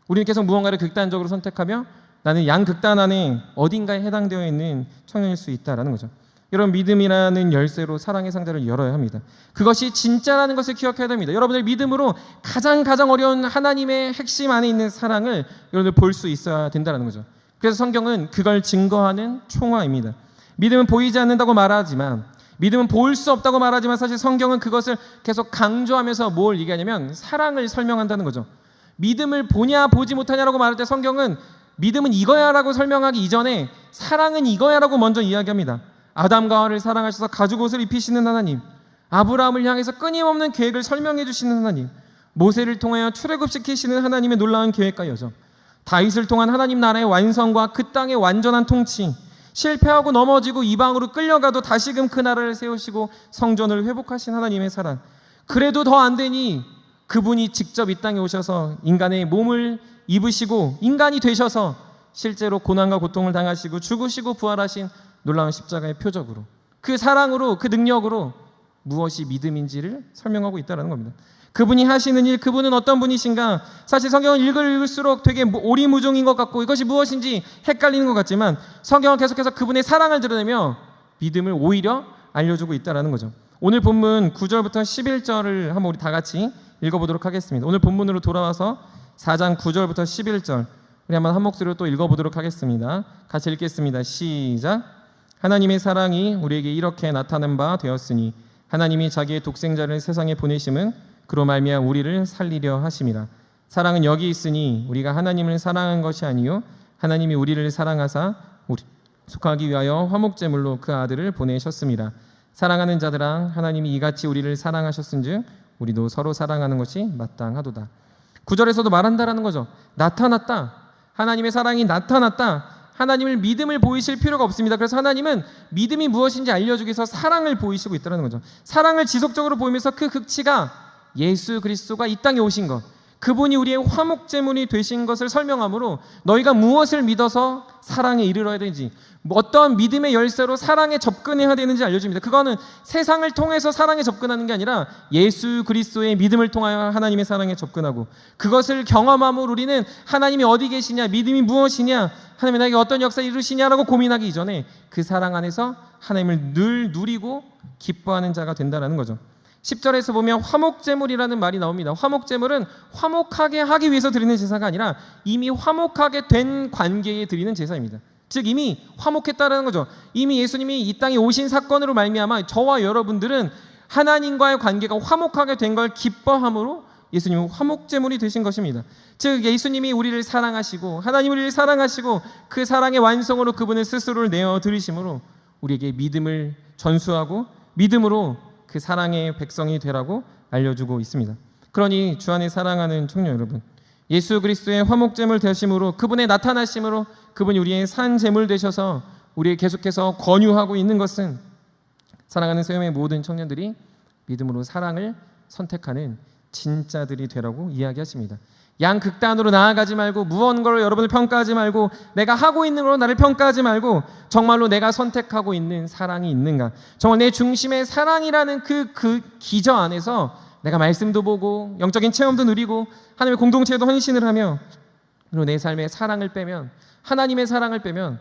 우리는 계속 무언가를 극단적으로 선택하며 나는 양극단 안에 어딘가에 해당되어 있는 청년일 수 있다라는 거죠. 여러분, 믿음이라는 열쇠로 사랑의 상자를 열어야 합니다. 그것이 진짜라는 것을 기억해야 됩니다. 여러분들 믿음으로 가장 어려운 하나님의 핵심 안에 있는 사랑을 여러분들 볼 수 있어야 된다는 거죠. 그래서 성경은 그걸 증거하는 총화입니다. 믿음은 보이지 않는다고 말하지만, 믿음은 볼 수 없다고 말하지만 사실 성경은 그것을 계속 강조하면서 뭘 얘기하냐면 사랑을 설명한다는 거죠. 믿음을 보냐 보지 못하냐라고 말할 때 성경은 믿음은 이거야 라고 설명하기 이전에 사랑은 이거야 라고 먼저 이야기합니다. 아담과 하와를 사랑하셔서 가죽옷을 입히시는 하나님, 아브라함을 향해서 끊임없는 계획을 설명해 주시는 하나님, 모세를 통하여 출애굽시키시는 하나님의 놀라운 계획과 여정, 다윗을 통한 하나님 나라의 완성과 그 땅의 완전한 통치, 실패하고 넘어지고 이방으로 끌려가도 다시금 그 나라를 세우시고 성전을 회복하신 하나님의 사랑, 그래도 더 안 되니 그분이 직접 이 땅에 오셔서 인간의 몸을 입으시고 인간이 되셔서 실제로 고난과 고통을 당하시고 죽으시고 부활하신 놀라운 십자가의 표적으로, 그 사랑으로, 그 능력으로 무엇이 믿음인지를 설명하고 있다는 겁니다. 그분이 하시는 일, 그분은 어떤 분이신가, 사실 성경을 읽을수록 되게 오리무중인 것 같고 이것이 무엇인지 헷갈리는 것 같지만 성경은 계속해서 그분의 사랑을 드러내며 믿음을 오히려 알려주고 있다는 거죠. 오늘 본문 9절부터 11절을 한번 우리 다 같이 읽어보도록 하겠습니다. 오늘 본문으로 돌아와서 4장 9절부터 11절 우리 한번 한 목소리로 또 읽어보도록 하겠습니다. 같이 읽겠습니다. 시작. 하나님의 사랑이 우리에게 이렇게 나타난 바 되었으니 하나님이 자기의 독생자를 세상에 보내심은 그로 말미암아 우리를 살리려 하심이라. 사랑은 여기 있으니 우리가 하나님을 사랑한 것이 아니요 하나님이 우리를 사랑하사 우리 속하기 위하여 화목제물로 그 아들을 보내셨습니다. 사랑하는 자들아, 하나님이 이같이 우리를 사랑하셨은즉 우리도 서로 사랑하는 것이 마땅하도다. 9절에서도 말한다라는 거죠. 나타났다. 하나님의 사랑이 나타났다. 하나님을 믿음을 보이실 필요가 없습니다. 그래서 하나님은 믿음이 무엇인지 알려주기 위해서 사랑을 보이시고 있다는 거죠. 사랑을 지속적으로 보이면서 그 극치가 예수 그리스도가 이 땅에 오신 것, 그분이 우리의 화목제물이 되신 것을 설명하므로 너희가 무엇을 믿어서 사랑에 이르러야 되는지, 어떤 믿음의 열쇠로 사랑에 접근해야 되는지 알려줍니다. 그거는 세상을 통해서 사랑에 접근하는 게 아니라 예수 그리스도의 믿음을 통하여 하나님의 사랑에 접근하고, 그것을 경험함으로 우리는 하나님이 어디 계시냐, 믿음이 무엇이냐, 하나님이 나에게 어떤 역사를 이루시냐라고 고민하기 이전에 그 사랑 안에서 하나님을 늘 누리고 기뻐하는 자가 된다는 거죠. 10절에서 보면 화목제물이라는 말이 나옵니다. 화목제물은 화목하게 하기 위해서 드리는 제사가 아니라 이미 화목하게 된 관계에 드리는 제사입니다. 즉 이미 화목했다라는 거죠. 이미 예수님이 이 땅에 오신 사건으로 말미암아 저와 여러분들은 하나님과의 관계가 화목하게 된 걸 기뻐함으로 예수님은 화목제물이 되신 것입니다. 즉 예수님이 우리를 사랑하시고 하나님 우리를 사랑하시고 그 사랑의 완성으로 그분의 스스로를 내어 드리심으로 우리에게 믿음을 전수하고 믿음으로 그 사랑의 백성이 되라고 알려주고 있습니다. 그러니 주 안에 사랑하는 청년 여러분, 예수 그리스도의 화목제물 되심으로, 그분의 나타나심으로 그분이 우리의 산 제물 되셔서 우리에게 계속해서 권유하고 있는 것은 사랑하는 세움의 모든 청년들이 믿음으로 사랑을 선택하는 진짜들이 되라고 이야기하십니다. 양극단으로 나아가지 말고, 무언가로 여러분을 평가하지 말고, 내가 하고 있는 걸로 나를 평가하지 말고, 정말로 내가 선택하고 있는 사랑이 있는가, 정말 내 중심의 사랑이라는 그 기저 안에서 내가 말씀도 보고 영적인 체험도 누리고 하나님의 공동체에도 헌신을 하며, 그리고 내 삶에 사랑을 빼면, 하나님의 사랑을 빼면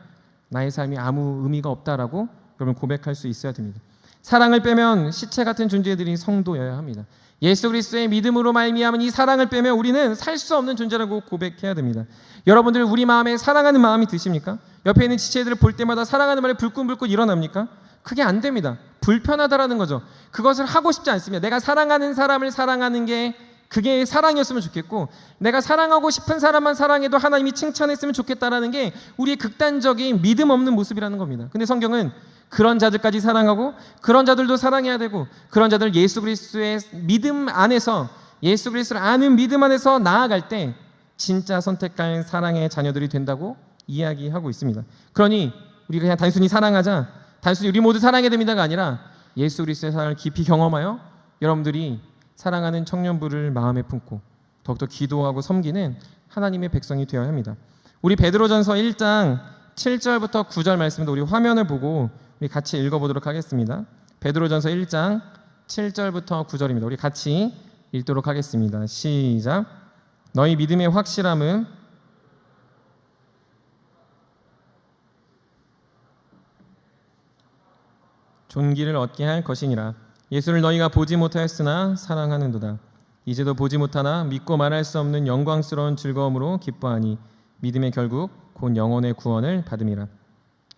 나의 삶이 아무 의미가 없다라고 여러분 고백할 수 있어야 됩니다. 사랑을 빼면 시체 같은 존재들이 성도여야 합니다. 예수 그리스도의 믿음으로 말미암은 이 사랑을 빼면 우리는 살 수 없는 존재라고 고백해야 됩니다. 여러분들 우리 마음에 사랑하는 마음이 드십니까? 옆에 있는 지체들을 볼 때마다 사랑하는 말이 불끈불끈 일어납니까? 그게 안 됩니다. 불편하다라는 거죠. 그것을 하고 싶지 않습니다. 내가 사랑하는 사람을 사랑하는 게 그게 사랑이었으면 좋겠고, 내가 사랑하고 싶은 사람만 사랑해도 하나님이 칭찬했으면 좋겠다라는 게 우리의 극단적인 믿음 없는 모습이라는 겁니다. 근데 성경은 그런 자들까지 사랑하고 그런 자들도 사랑해야 되고, 그런 자들 예수 그리스도의 믿음 안에서, 예수 그리스도를 아는 믿음 안에서 나아갈 때 진짜 선택할 사랑의 자녀들이 된다고 이야기하고 있습니다. 그러니 우리가 그냥 단순히 사랑하자, 단순히 우리 모두 사랑해야 됩니다가 아니라 예수 그리스도의 사랑을 깊이 경험하여 여러분들이 사랑하는 청년부를 마음에 품고 더욱더 기도하고 섬기는 하나님의 백성이 되어야 합니다. 우리 베드로전서 1장 7절부터 9절 말씀도 우리 화면을 보고 우리 같이 읽어보도록 하겠습니다. 베드로전서 1장 7절부터 9절입니다. 우리 같이 읽도록 하겠습니다. 시작. 너희 믿음의 확실함은 존귀를 얻게 할 것이니라. 예수를 너희가 보지 못하였으나 사랑하는도다. 이제도 보지 못하나 믿고 말할 수 없는 영광스러운 즐거움으로 기뻐하니 믿음의 결국 곧 영혼의 구원을 받음이라.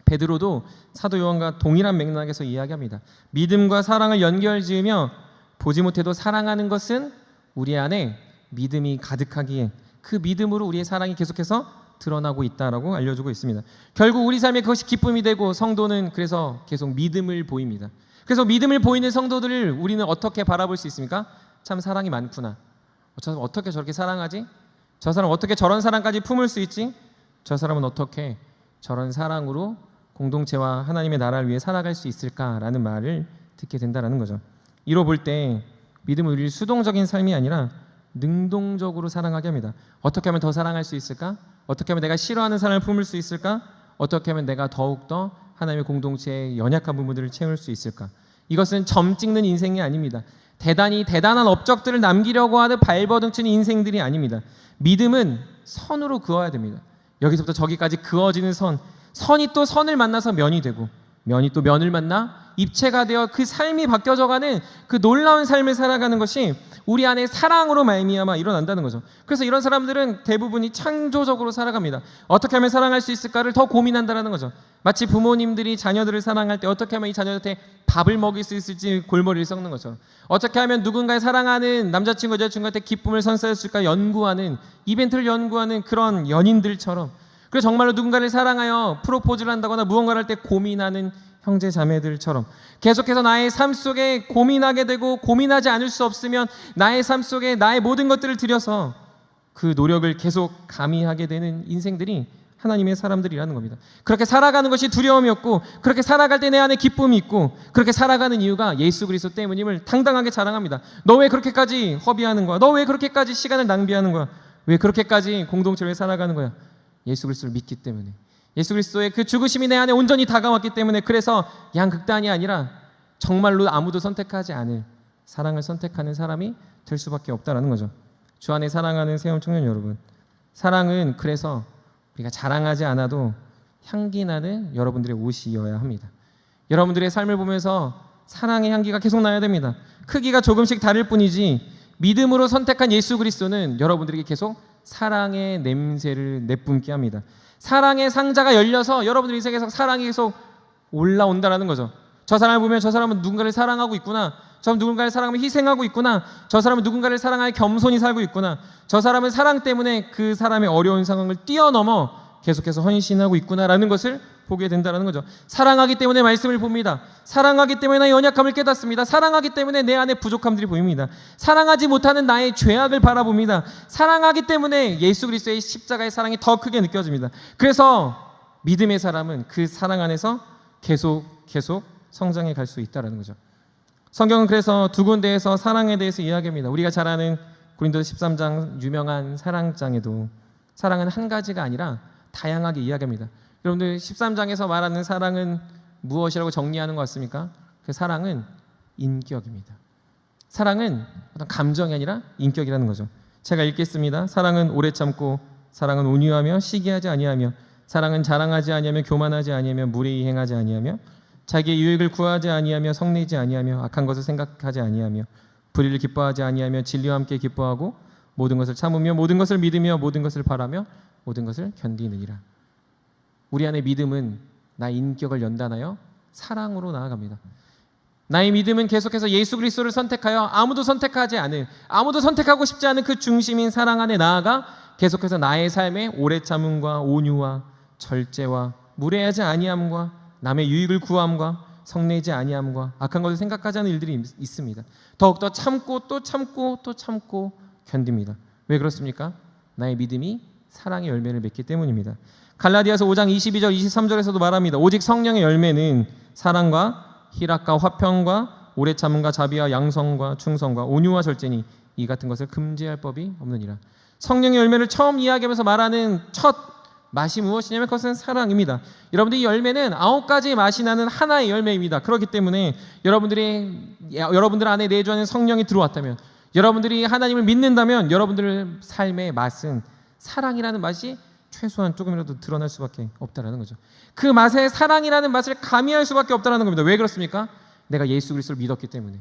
베드로도 사도 요한과 동일한 맥락에서 이야기합니다. 믿음과 사랑을 연결지으며 보지 못해도 사랑하는 것은 우리 안에 믿음이 가득하기에 그 믿음으로 우리의 사랑이 계속해서 드러나고 있다라고 알려주고 있습니다. 결국 우리 삶에 그것이 기쁨이 되고, 성도는 그래서 계속 믿음을 보입니다. 그래서 믿음을 보이는 성도들을 우리는 어떻게 바라볼 수 있습니까? 참 사랑이 많구나. 저 사람 어떻게 저렇게 사랑하지? 저 사람 어떻게 저런 사랑까지 품을 수 있지? 저 사람은 어떻게 저런 사랑으로 공동체와 하나님의 나라를 위해 살아갈 수 있을까라는 말을 듣게 된다는 거죠. 이로 볼 때 믿음은 우리를 수동적인 삶이 아니라 능동적으로 사랑하게 합니다. 어떻게 하면 더 사랑할 수 있을까? 어떻게 하면 내가 싫어하는 사랑을 품을 수 있을까? 어떻게 하면 내가 더욱더 하나님의 공동체의 연약한 부분들을 채울 수 있을까? 이것은 점 찍는 인생이 아닙니다. 대단한 업적들을 남기려고 하는 발버둥 치는 인생들이 아닙니다. 믿음은 선으로 그어야 됩니다. 여기서부터 저기까지 그어지는 선이 또 선을 만나서 면이 되고, 면이 또 면을 만나 입체가 되어 그 삶이 바뀌어져가는 그 놀라운 삶을 살아가는 것이 우리 안에 사랑으로 말미암아 일어난다는 거죠. 그래서 이런 사람들은 대부분이 창조적으로 살아갑니다. 어떻게 하면 사랑할 수 있을까를 더 고민한다는 거죠. 마치 부모님들이 자녀들을 사랑할 때 어떻게 하면 이 자녀한테 밥을 먹일 수 있을지 골머리를 썩는 것처럼, 어떻게 하면 누군가의 사랑하는 남자친구 여자친구한테 기쁨을 선사했을까 연구하는, 이벤트를 연구하는 그런 연인들처럼, 그래서 정말로 누군가를 사랑하여 프로포즈를 한다거나 무언가를 할 때 고민하는 형제 자매들처럼 계속해서 나의 삶 속에 고민하게 되고, 고민하지 않을 수 없으면 나의 삶 속에 나의 모든 것들을 들여서 그 노력을 계속 가미하게 되는 인생들이 하나님의 사람들이라는 겁니다. 그렇게 살아가는 것이 두려움이 없고, 그렇게 살아갈 때 내 안에 기쁨이 있고, 그렇게 살아가는 이유가 예수 그리스도 때문임을 당당하게 자랑합니다. 너 왜 그렇게까지 허비하는 거야? 너 왜 그렇게까지 시간을 낭비하는 거야? 왜 그렇게까지 공동체를 살아가는 거야? 예수 그리스도를 믿기 때문에, 예수 그리스도의 그 죽으심이 내 안에 온전히 다가왔기 때문에, 그래서 양극단이 아니라 정말로 아무도 선택하지 않을 사랑을 선택하는 사람이 될 수밖에 없다라는 거죠. 주 안에 사랑하는 세움 청년 여러분, 사랑은 그래서 우리가 자랑하지 않아도 향기 나는 여러분들의 옷이어야 합니다. 여러분들의 삶을 보면서 사랑의 향기가 계속 나야 됩니다. 크기가 조금씩 다를 뿐이지 믿음으로 선택한 예수 그리스도는 여러분들에게 계속 사랑의 냄새를 내뿜게 합니다. 사랑의 상자가 열려서 여러분들 인생에서 사랑이 계속 올라온다라는 거죠. 저 사람을 보면 저 사람은 누군가를 사랑하고 있구나, 저 사람은 누군가를 사랑하면 희생하고 있구나, 저 사람은 누군가를 사랑하여 겸손히 살고 있구나, 저 사람은 사랑 때문에 그 사람의 어려운 상황을 뛰어넘어 계속해서 헌신하고 있구나라는 것을 보게 된다는 거죠. 사랑하기 때문에 말씀을 봅니다. 사랑하기 때문에 나의 연약함을 깨닫습니다. 사랑하기 때문에 내 안에 부족함들이 보입니다. 사랑하지 못하는 나의 죄악을 바라봅니다. 사랑하기 때문에 예수 그리스도의 십자가의 사랑이 더 크게 느껴집니다. 그래서 믿음의 사람은 그 사랑 안에서 계속 성장해 갈 수 있다는 거죠. 성경은 그래서 두 군데에서 사랑에 대해서 이야기합니다. 우리가 잘 아는 고린도서 13장 유명한 사랑장에도 사랑은 한 가지가 아니라 다양하게 이야기합니다. 여러분들 13장에서 말하는 사랑은 무엇이라고 정리하는 것 같습니까? 그 사랑은 인격입니다. 사랑은 어떤 감정이 아니라 인격이라는 거죠. 제가 읽겠습니다. 사랑은 오래 참고, 사랑은 온유하며 시기하지 아니하며, 사랑은 자랑하지 아니하며 교만하지 아니하며 무례히 행하지 아니하며, 자기의 유익을 구하지 아니하며 성내지 아니하며, 악한 것을 생각하지 아니하며, 불의를 기뻐하지 아니하며, 진리와 함께 기뻐하고, 모든 것을 참으며, 모든 것을 믿으며, 모든 것을 바라며, 모든 것을 견디느니라. 우리 안에 믿음은 나의 인격을 연단하여 사랑으로 나아갑니다. 나의 믿음은 계속해서 예수 그리스도를 선택하여 아무도 선택하지 않을, 아무도 선택하고 싶지 않은 그 중심인 사랑 안에 나아가 계속해서 나의 삶에 오래 참음과 온유와 절제와 무례하지 아니함과 남의 유익을 구함과 성내지 아니함과 악한 것을 생각하지 않은 일들이 있습니다. 더욱더 참고 또 참고 또 참고 견딥니다. 왜 그렇습니까? 나의 믿음이 사랑의 열매를 맺기 때문입니다. 갈라디아서 5장 22절 23절에서도 말합니다. 오직 성령의 열매는 사랑과 희락과 화평과 오래 참음과 자비와 양성과 충성과 온유와 절제니 이 같은 것을 금지할 법이 없느니라. 성령의 열매를 처음 이야기하면서 말하는 첫 맛이 무엇이냐면 그것은 사랑입니다. 여러분들 이 열매는 9가지 맛이 나는 하나의 열매입니다. 그렇기 때문에 여러분들 안에 내주하는 성령이 들어왔다면, 여러분들이 하나님을 믿는다면 여러분들의 삶의 맛은 사랑이라는 맛이 최소한 조금이라도 드러날 수밖에 없다라는 거죠. 그 맛에 사랑이라는 맛을 가미할 수밖에 없다라는 겁니다. 왜 그렇습니까? 내가 예수 그리스도를 믿었기 때문에,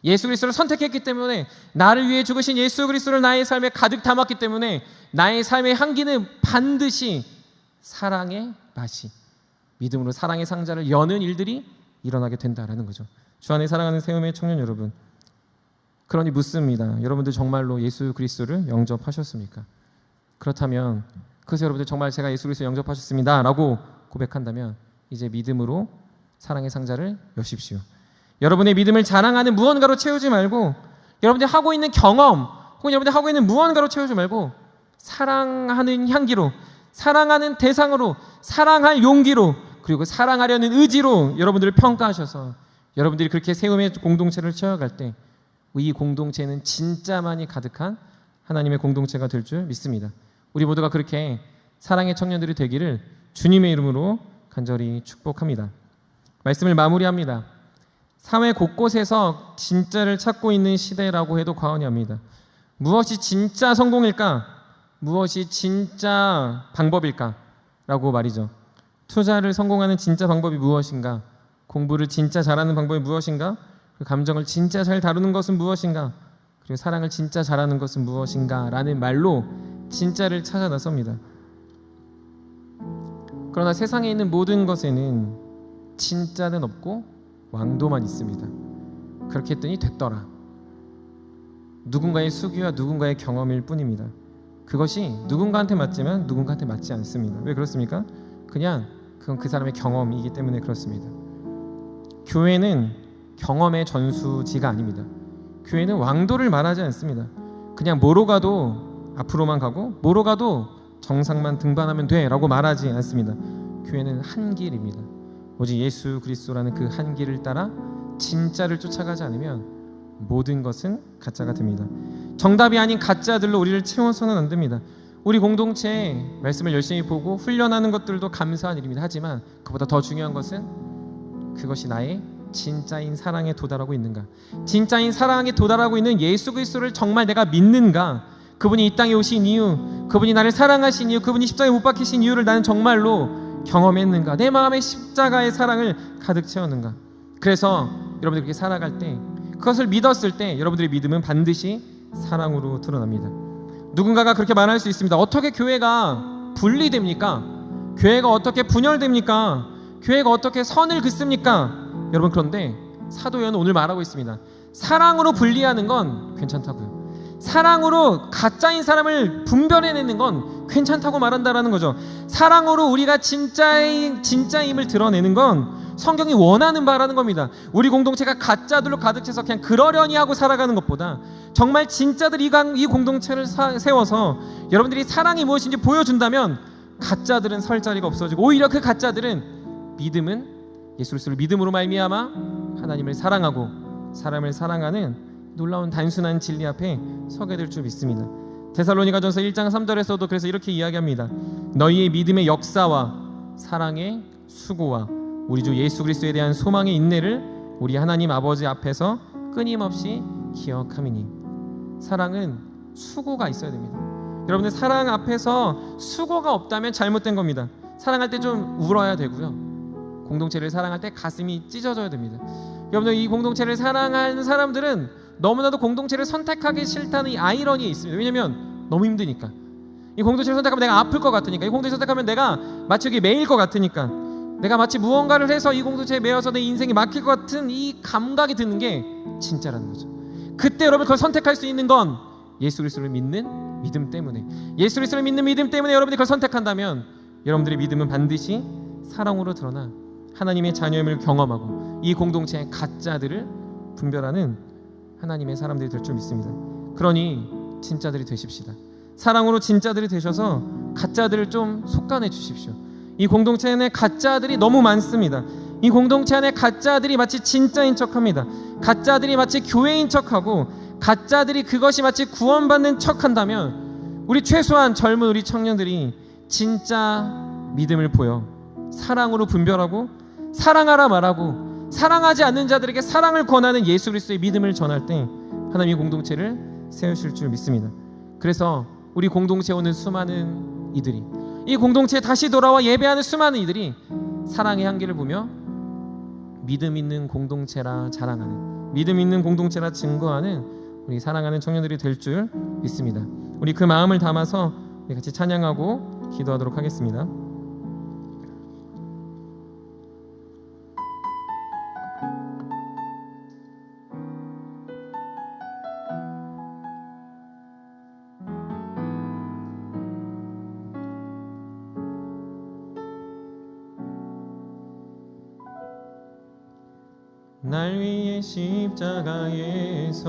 예수 그리스도를 선택했기 때문에, 나를 위해 죽으신 예수 그리스도를 나의 삶에 가득 담았기 때문에 나의 삶의 향기는 반드시 사랑의 맛이, 믿음으로 사랑의 상자를 여는 일들이 일어나게 된다라는 거죠. 주 안에 사랑하는 세움의 청년 여러분, 그러니 묻습니다. 여러분들 정말로 예수 그리스도를 영접하셨습니까? 그렇다면, 그래서 여러분들 정말 제가 예수 그리스도 영접하셨습니다 라고 고백한다면 이제 믿음으로 사랑의 상자를 여십시오. 여러분의 믿음을 자랑하는 무언가로 채우지 말고, 여러분들이 하고 있는 경험 혹은 여러분들이 하고 있는 무언가로 채우지 말고, 사랑하는 향기로, 사랑하는 대상으로, 사랑할 용기로, 그리고 사랑하려는 의지로 여러분들을 평가하셔서 여러분들이 그렇게 세움의 공동체를 채워갈 때 이 공동체는 진짜만이 가득한 하나님의 공동체가 될 줄 믿습니다. 우리 모두가 그렇게 사랑의 청년들이 되기를 주님의 이름으로 간절히 축복합니다. 말씀을 마무리합니다. 사회 곳곳에서 진짜를 찾고 있는 시대라고 해도 과언이 아닙니다. 무엇이 진짜 성공일까? 무엇이 진짜 방법일까? 라고 말이죠. 투자를 성공하는 진짜 방법이 무엇인가? 공부를 진짜 잘하는 방법이 무엇인가? 그 감정을 진짜 잘 다루는 것은 무엇인가? 그리고 사랑을 진짜 잘하는 것은 무엇인가? 라는 말로 진짜를 찾아 나섭니다. 그러나 세상에 있는 모든 것에는 진짜는 없고 왕도만 있습니다. 그렇게 했더니 됐더라. 누군가의 수기와 누군가의 경험일 뿐입니다. 그것이 누군가한테 맞지만 누군가한테 맞지 않습니다. 왜 그렇습니까? 그건 그 사람의 경험이기 때문에 그렇습니다. 교회는 경험의 전수지가 아닙니다. 교회는 왕도를 말하지 않습니다. 그냥 뭐로 가도 앞으로만 가고 뭐로 가도 정상만 등반하면 돼라고 말하지 않습니다. 교회는 한 길입니다. 오직 예수 그리스도라는 그 한 길을 따라 진짜를 쫓아가지 않으면 모든 것은 가짜가 됩니다. 정답이 아닌 가짜들로 우리를 채워서는 안 됩니다. 우리 공동체의 말씀을 열심히 보고 훈련하는 것들도 감사한 일입니다. 하지만 그보다 더 중요한 것은 그것이 나의 진짜인 사랑에 도달하고 있는가, 진짜인 사랑에 도달하고 있는 예수 그리스도를 정말 내가 믿는가, 그분이 이 땅에 오신 이유, 그분이 나를 사랑하신 이유, 그분이 십자가에 못 박히신 이유를 나는 정말로 경험했는가, 내 마음에 십자가의 사랑을 가득 채웠는가. 그래서 여러분들이 그렇게 살아갈 때, 그것을 믿었을 때 여러분들의 믿음은 반드시 사랑으로 드러납니다. 누군가가 그렇게 말할 수 있습니다. 어떻게 교회가 분리됩니까? 교회가 어떻게 분열됩니까? 교회가 어떻게 선을 긋습니까? 여러분, 그런데 사도 요한은 오늘 말하고 있습니다. 사랑으로 분리하는 건 괜찮다고요. 사랑으로 가짜인 사람을 분별해내는 건 괜찮다고 말한다라는 거죠. 사랑으로 우리가 진짜임을 드러내는 건 성경이 원하는 바라는 겁니다. 우리 공동체가 가짜들로 가득 차서 그냥 그러려니 하고 살아가는 것보다 정말 진짜들 이 공동체를 세워서 여러분들이 사랑이 무엇인지 보여준다면 가짜들은 설 자리가 없어지고, 오히려 그 가짜들은 믿음은 예수 그리스도를 믿음으로 말미암아 하나님을 사랑하고 사람을 사랑하는 놀라운 단순한 진리 앞에 서게 될 줄 믿습니다. 데살로니가전서 1장 3절에서도 그래서 이렇게 이야기합니다. 너희의 믿음의 역사와 사랑의 수고와 우리 주 예수 그리스도에 대한 소망의 인내를 우리 하나님 아버지 앞에서 끊임없이 기억함이니. 사랑은 수고가 있어야 됩니다. 여러분들, 사랑 앞에서 수고가 없다면 잘못된 겁니다. 사랑할 때 좀 울어야 되고요, 공동체를 사랑할 때 가슴이 찢어져야 됩니다. 여러분들, 이 공동체를 사랑하는 사람들은 너무나도 공동체를 선택하기 싫다는 이 아이러니에 있습니다. 왜냐하면 너무 힘드니까. 이 공동체를 선택하면 내가 아플 것 같으니까, 이 공동체를 선택하면 내가 마치 여기 매일 것 같으니까, 내가 마치 무언가를 해서 이 공동체에 매여서 내 인생이 막힐 것 같은 이 감각이 드는 게 진짜라는 거죠. 그때 여러분 그걸 선택할 수 있는 건 예수 그리스도를 믿는 믿음 때문에, 예수 그리스도를 믿는 믿음 때문에 여러분들이 그걸 선택한다면 여러분들의 믿음은 반드시 사랑으로 드러나 하나님의 자녀임을 경험하고 이 공동체의 가짜들을 분별하는 하나님의 사람들이 될 줄 믿습니다. 그러니 진짜들이 되십시다. 사랑으로 진짜들이 되셔서 가짜들을 좀 속간해 주십시오. 이 공동체 안에 가짜들이 너무 많습니다. 이 공동체 안에 가짜들이 마치 진짜인 척합니다. 가짜들이 마치 교회인 척하고, 가짜들이 그것이 마치 구원받는 척한다면 우리 최소한 젊은 우리 청년들이 진짜 믿음을 보여 사랑으로 분별하고 사랑하라 말하고 사랑하지 않는 자들에게 사랑을 권하는 예수 그리스도의 믿음을 전할 때 하나님이 공동체를 세우실 줄 믿습니다. 그래서 우리 공동체에 오는 수많은 이들이, 이 공동체에 다시 돌아와 예배하는 수많은 이들이 사랑의 향기를 보며 믿음 있는 공동체라 자랑하는, 믿음 있는 공동체라 증거하는 우리 사랑하는 청년들이 될 줄 믿습니다. 우리 그 마음을 담아서 우리 같이 찬양하고 기도하도록 하겠습니다. 날 위해 십자가에서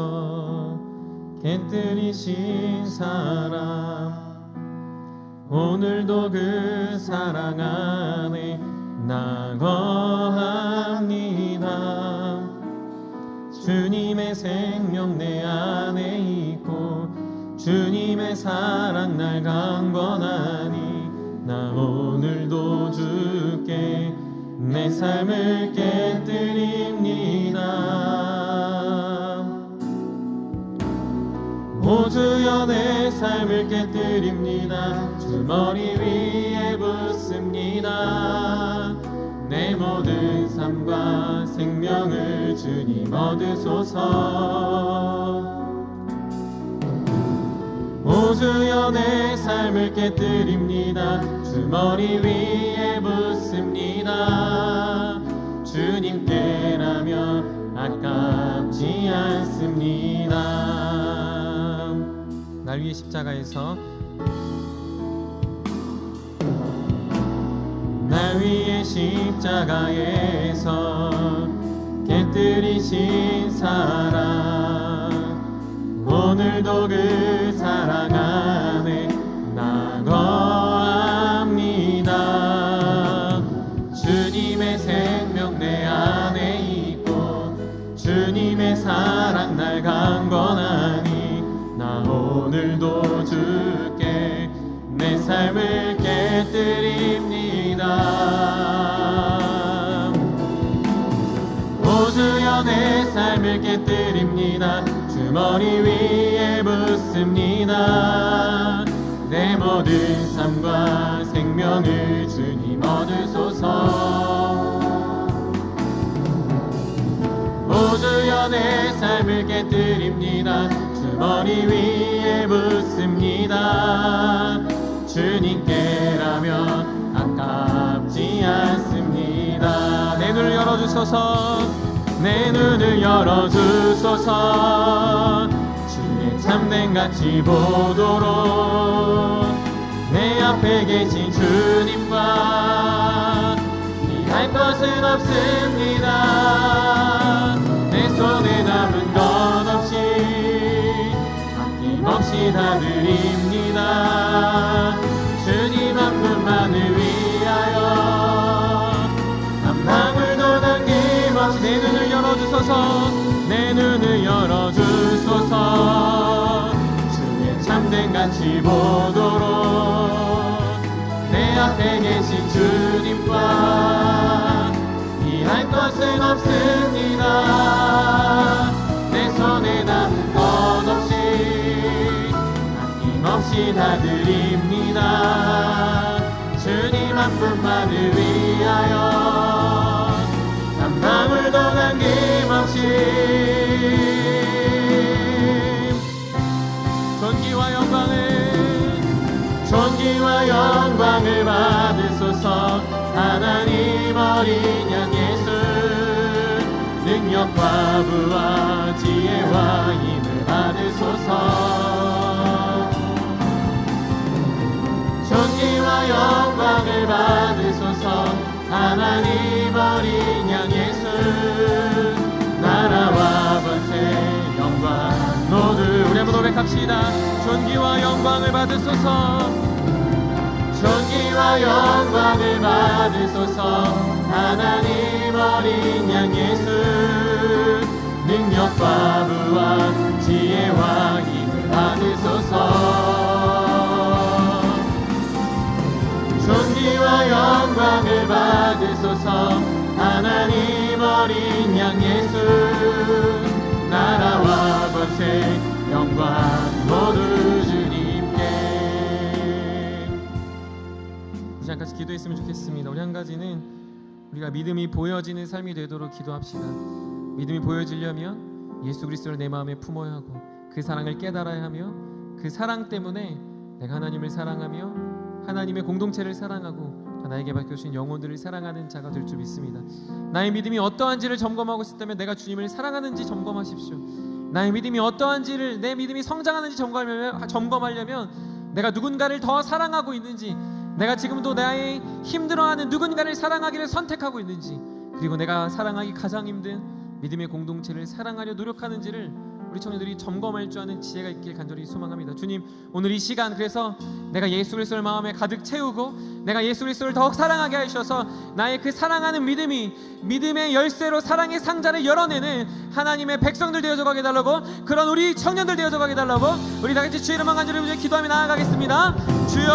깨뜨리신 사랑, 오늘도 그 사랑 안에 나 거합니다. 주님의 생명 내 안에 있고 주님의 사랑 날 강건하니 나 오늘도 주께 내 삶을 깨뜨립니다. 오 주여 내 삶을 깨뜨립니다. 주 머리 위에 붓습니다. 내 모든 삶과 생명을 주님 얻으소서. 오 주여 내 삶을 깨뜨립니다. 주 머리 위에 붓습니다. 주님께라면 아깝지 않습니다. 날 위해 십자가에서, 날 위해 십자가에서 깨뜨리신 사랑, 오늘도 그 사랑 안에 나 주여 내 삶을 깨뜨립니다. 주머니 위에 붓습니다. 내 모든 삶과 생명을 주님 얻으소서. 오 주여 내 삶을 깨뜨립니다. 주머니 위에 붓습니다. 주님께라면 아깝지 않습니다. 내 눈을 열어주소서. 내 눈을 열어주소서. 주의 참된 가치 보도록 내 앞에 계신 주님과 피할 것은 없습니다. 내 손에 남은 것 없이 아낌없이 다 드립니다. 주님 한 분만을 위하여 한 방울도 남김없이 내 눈을 열어주소서. 내 눈을 열어주소서. 주의 참된 가치 보도록 내 앞에 계신 주님과 피할 것은 없습니다. 내 손에 남은 것 없이 아낌없이 다 드립니다. 주님 한 분만을 위하여 한 방울도 남김없이. 존귀와 영광을 받으소서. 하나님 어린 양 예수 능력과 부와 지혜와 힘을 받으소서. 존귀와 영광을 받으소서. 하나님 어린 양 예수 나라와 권세 영광 모두 우리 한번 고백합시다. 존귀와 영광을 받으소서. 존귀와 영광을 받으소서. 하나님 어린 양 예수 능력과 부와 지혜와 힘을 받으소서. 존귀와 영광을 받으소서. 하나님 어린 양 예수 나라와 권세 영광 모두 주님께. 이제 한 가지 기도했으면 좋겠습니다. 우리 한 가지는 우리가 믿음이 보여지는 삶이 되도록 기도합시다. 믿음이 보여지려면 예수 그리스도를 내 마음에 품어야 하고 그 사랑을 깨달아야 하며 그 사랑 때문에 내가 하나님을 사랑하며 하나님의 공동체를 사랑하고 나에게 맡겨주신 영혼들을 사랑하는 자가 될 줄 믿습니다. 나의 믿음이 어떠한지를 점검하고 있다면 내가 주님을 사랑하는지 점검하십시오. 나의 믿음이 어떠한지를, 내 믿음이 성장하는지 점검하려면 내가 누군가를 더 사랑하고 있는지, 내가 지금도 나의 힘들어하는 누군가를 사랑하기를 선택하고 있는지, 그리고 내가 사랑하기 가장 힘든 믿음의 공동체를 사랑하려 노력하는지를 우리 청년들이 점검할 줄 아는 지혜가 있길 간절히 소망합니다. 주님, 오늘 이 시간 그래서 내가 예수 그리스도를 마음에 가득 채우고 내가 예수 그리스도를 더욱 사랑하게 하셔서 나의 그 사랑하는 믿음이 믿음의 열쇠로 사랑의 상자를 열어내는 하나님의 백성들 되어져 가게 달라고, 그런 우리 청년들 되어져 가게 달라고 우리 다 같이 주의 이름만 간절히 부르짖어 기도하며 나아가겠습니다. 주여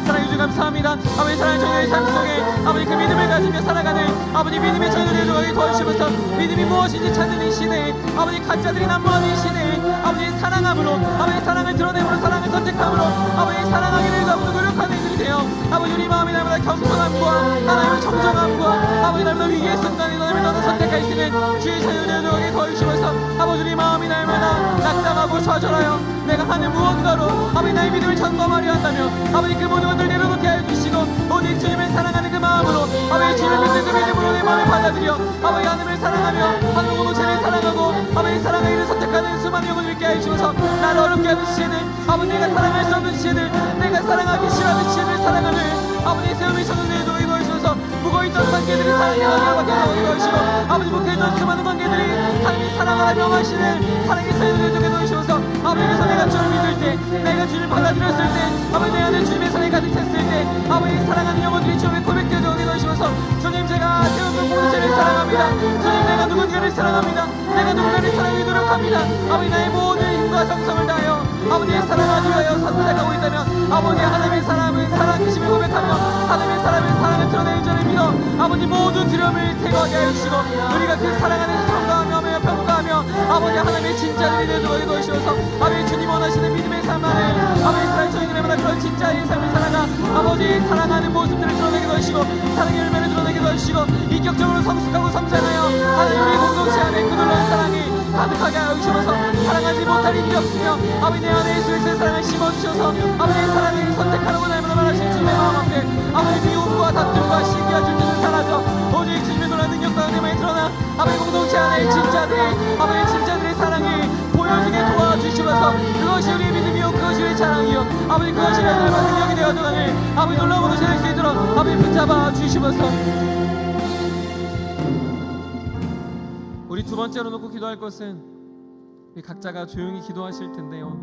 사랑해 주셔서 감사합니다. 아버지, 사랑의 저희의 삶 속에 아버지 그 믿음을 가지며 살아가는 아버지 믿음의 저희들 되어주게 도와주시면서 믿음이 무엇인지 찾는 이 시대에 아버지 가짜들이 난무하는 이 시대에 아버지 사랑함으로 아버지 사랑을 드러내므로 사랑을 선택함으로 아버지 사랑하기를 아버지 노력하는 이들이 되어 아버지 우리 마음이 날마다 겸손함과 하나님의 정정함과 아버지 날마다 위기의 순간에 너를 선택할 수 있는 주의 자유를 되어주게 도와주시면서 아버지 우리 마음이 날마다 낙담하고 좌절하여 내가 하는 무언가로 아버지 나의 믿음을 점검하려 한다며 아버지 그 모든 것들 내려놓게 하여 주시고 오직 주님을 사랑하는 그 마음으로 아버지 주님을 믿는 그 믿음으로 내 마음을 받아들여 아버지 하나님을 사랑하며 하나님 공동체를 사랑하고 아버지 사랑하기를 선택하는 수많은 영혼을 있게 하여 주셔서 나를 어렵게 하는 지혜들, 아버지 내가 사랑할 수 없는 지혜들, 내가 사랑하기 싫어하는 지혜들 사랑하는 아버지 세움이 전능되어 주게 도와주셔서 무거워있던 관계들이 사랑의 관계가 바뀌어나오게 도와주시고 아버지 목회했던 수많은 관계들이 하나님이 사랑하라 명하시는 사랑의 사연을 주게 도와주셔서 아버지 그래서 내가 주를 믿을 때, 내가 주를 받아들였을 때, 아버지 내 안에 주님의 사랑이 가득 찼을 때 아버지 사랑하는 영혼들이 주님의 고백되어져 오게 도와주셔서 주님 제가 세운 그 공동체를 사랑합니다. 주님 내가 누군가를 사랑합니다. 내가 누군가를 사랑하기 노력합니다. 아버지 나의 모든 힘과 정성을 다하여 아버지의 사랑하기 위하여 선택하고 있다면 아버지 하나님의 사랑은 살아계심을 고백하며 하나님의 사랑을 드러내는 자를 믿어 아버지 모든 두려움을 제거하게 하시고 우리가 그 사랑 안에서 점검하며 평가하며 아버지 하나님의 진짜들이 되어가게 도와주셔서 아버지 주님 원하시는 믿음의 삶 안에 아버지 이스라엘 저희들마다 그런 진짜의 삶을 살아가 아버지 사랑하는 모습들을 드러내게 도와주시고 사랑의 열매를 드러내게 도와주시고 인격적으로 성숙하고 성장하여 하나님 우리 공동체 안에 그 놀라운 사랑이 가득하게 하여 주셔서 사랑하지 못할 일이 없으며 아버지 내 안에 예수의 사랑을 심어주셔서 아버지의 사랑을 선택하라고 날마다 말하신 주님의 마음 앞에 아버지 미움과 다툼과 시기와 질투는 사라져 오직 주님의 놀라운 능력과 은혜만이 드러나 아버지 공동체 안에 진짜들의 사랑이 보여지게 도와주시면서 그것이 우리의 믿음이요 그것이 우리의 자랑이요 아버지 그것이 우리의 날마다 능력이 되어져가는 아버지 놀라운 공동체 될 수 있도록 아버지 붙잡아 주시면서 우리 두 번째로 놓고 기도할 것은 우리 각자가 조용히 기도하실 텐데요,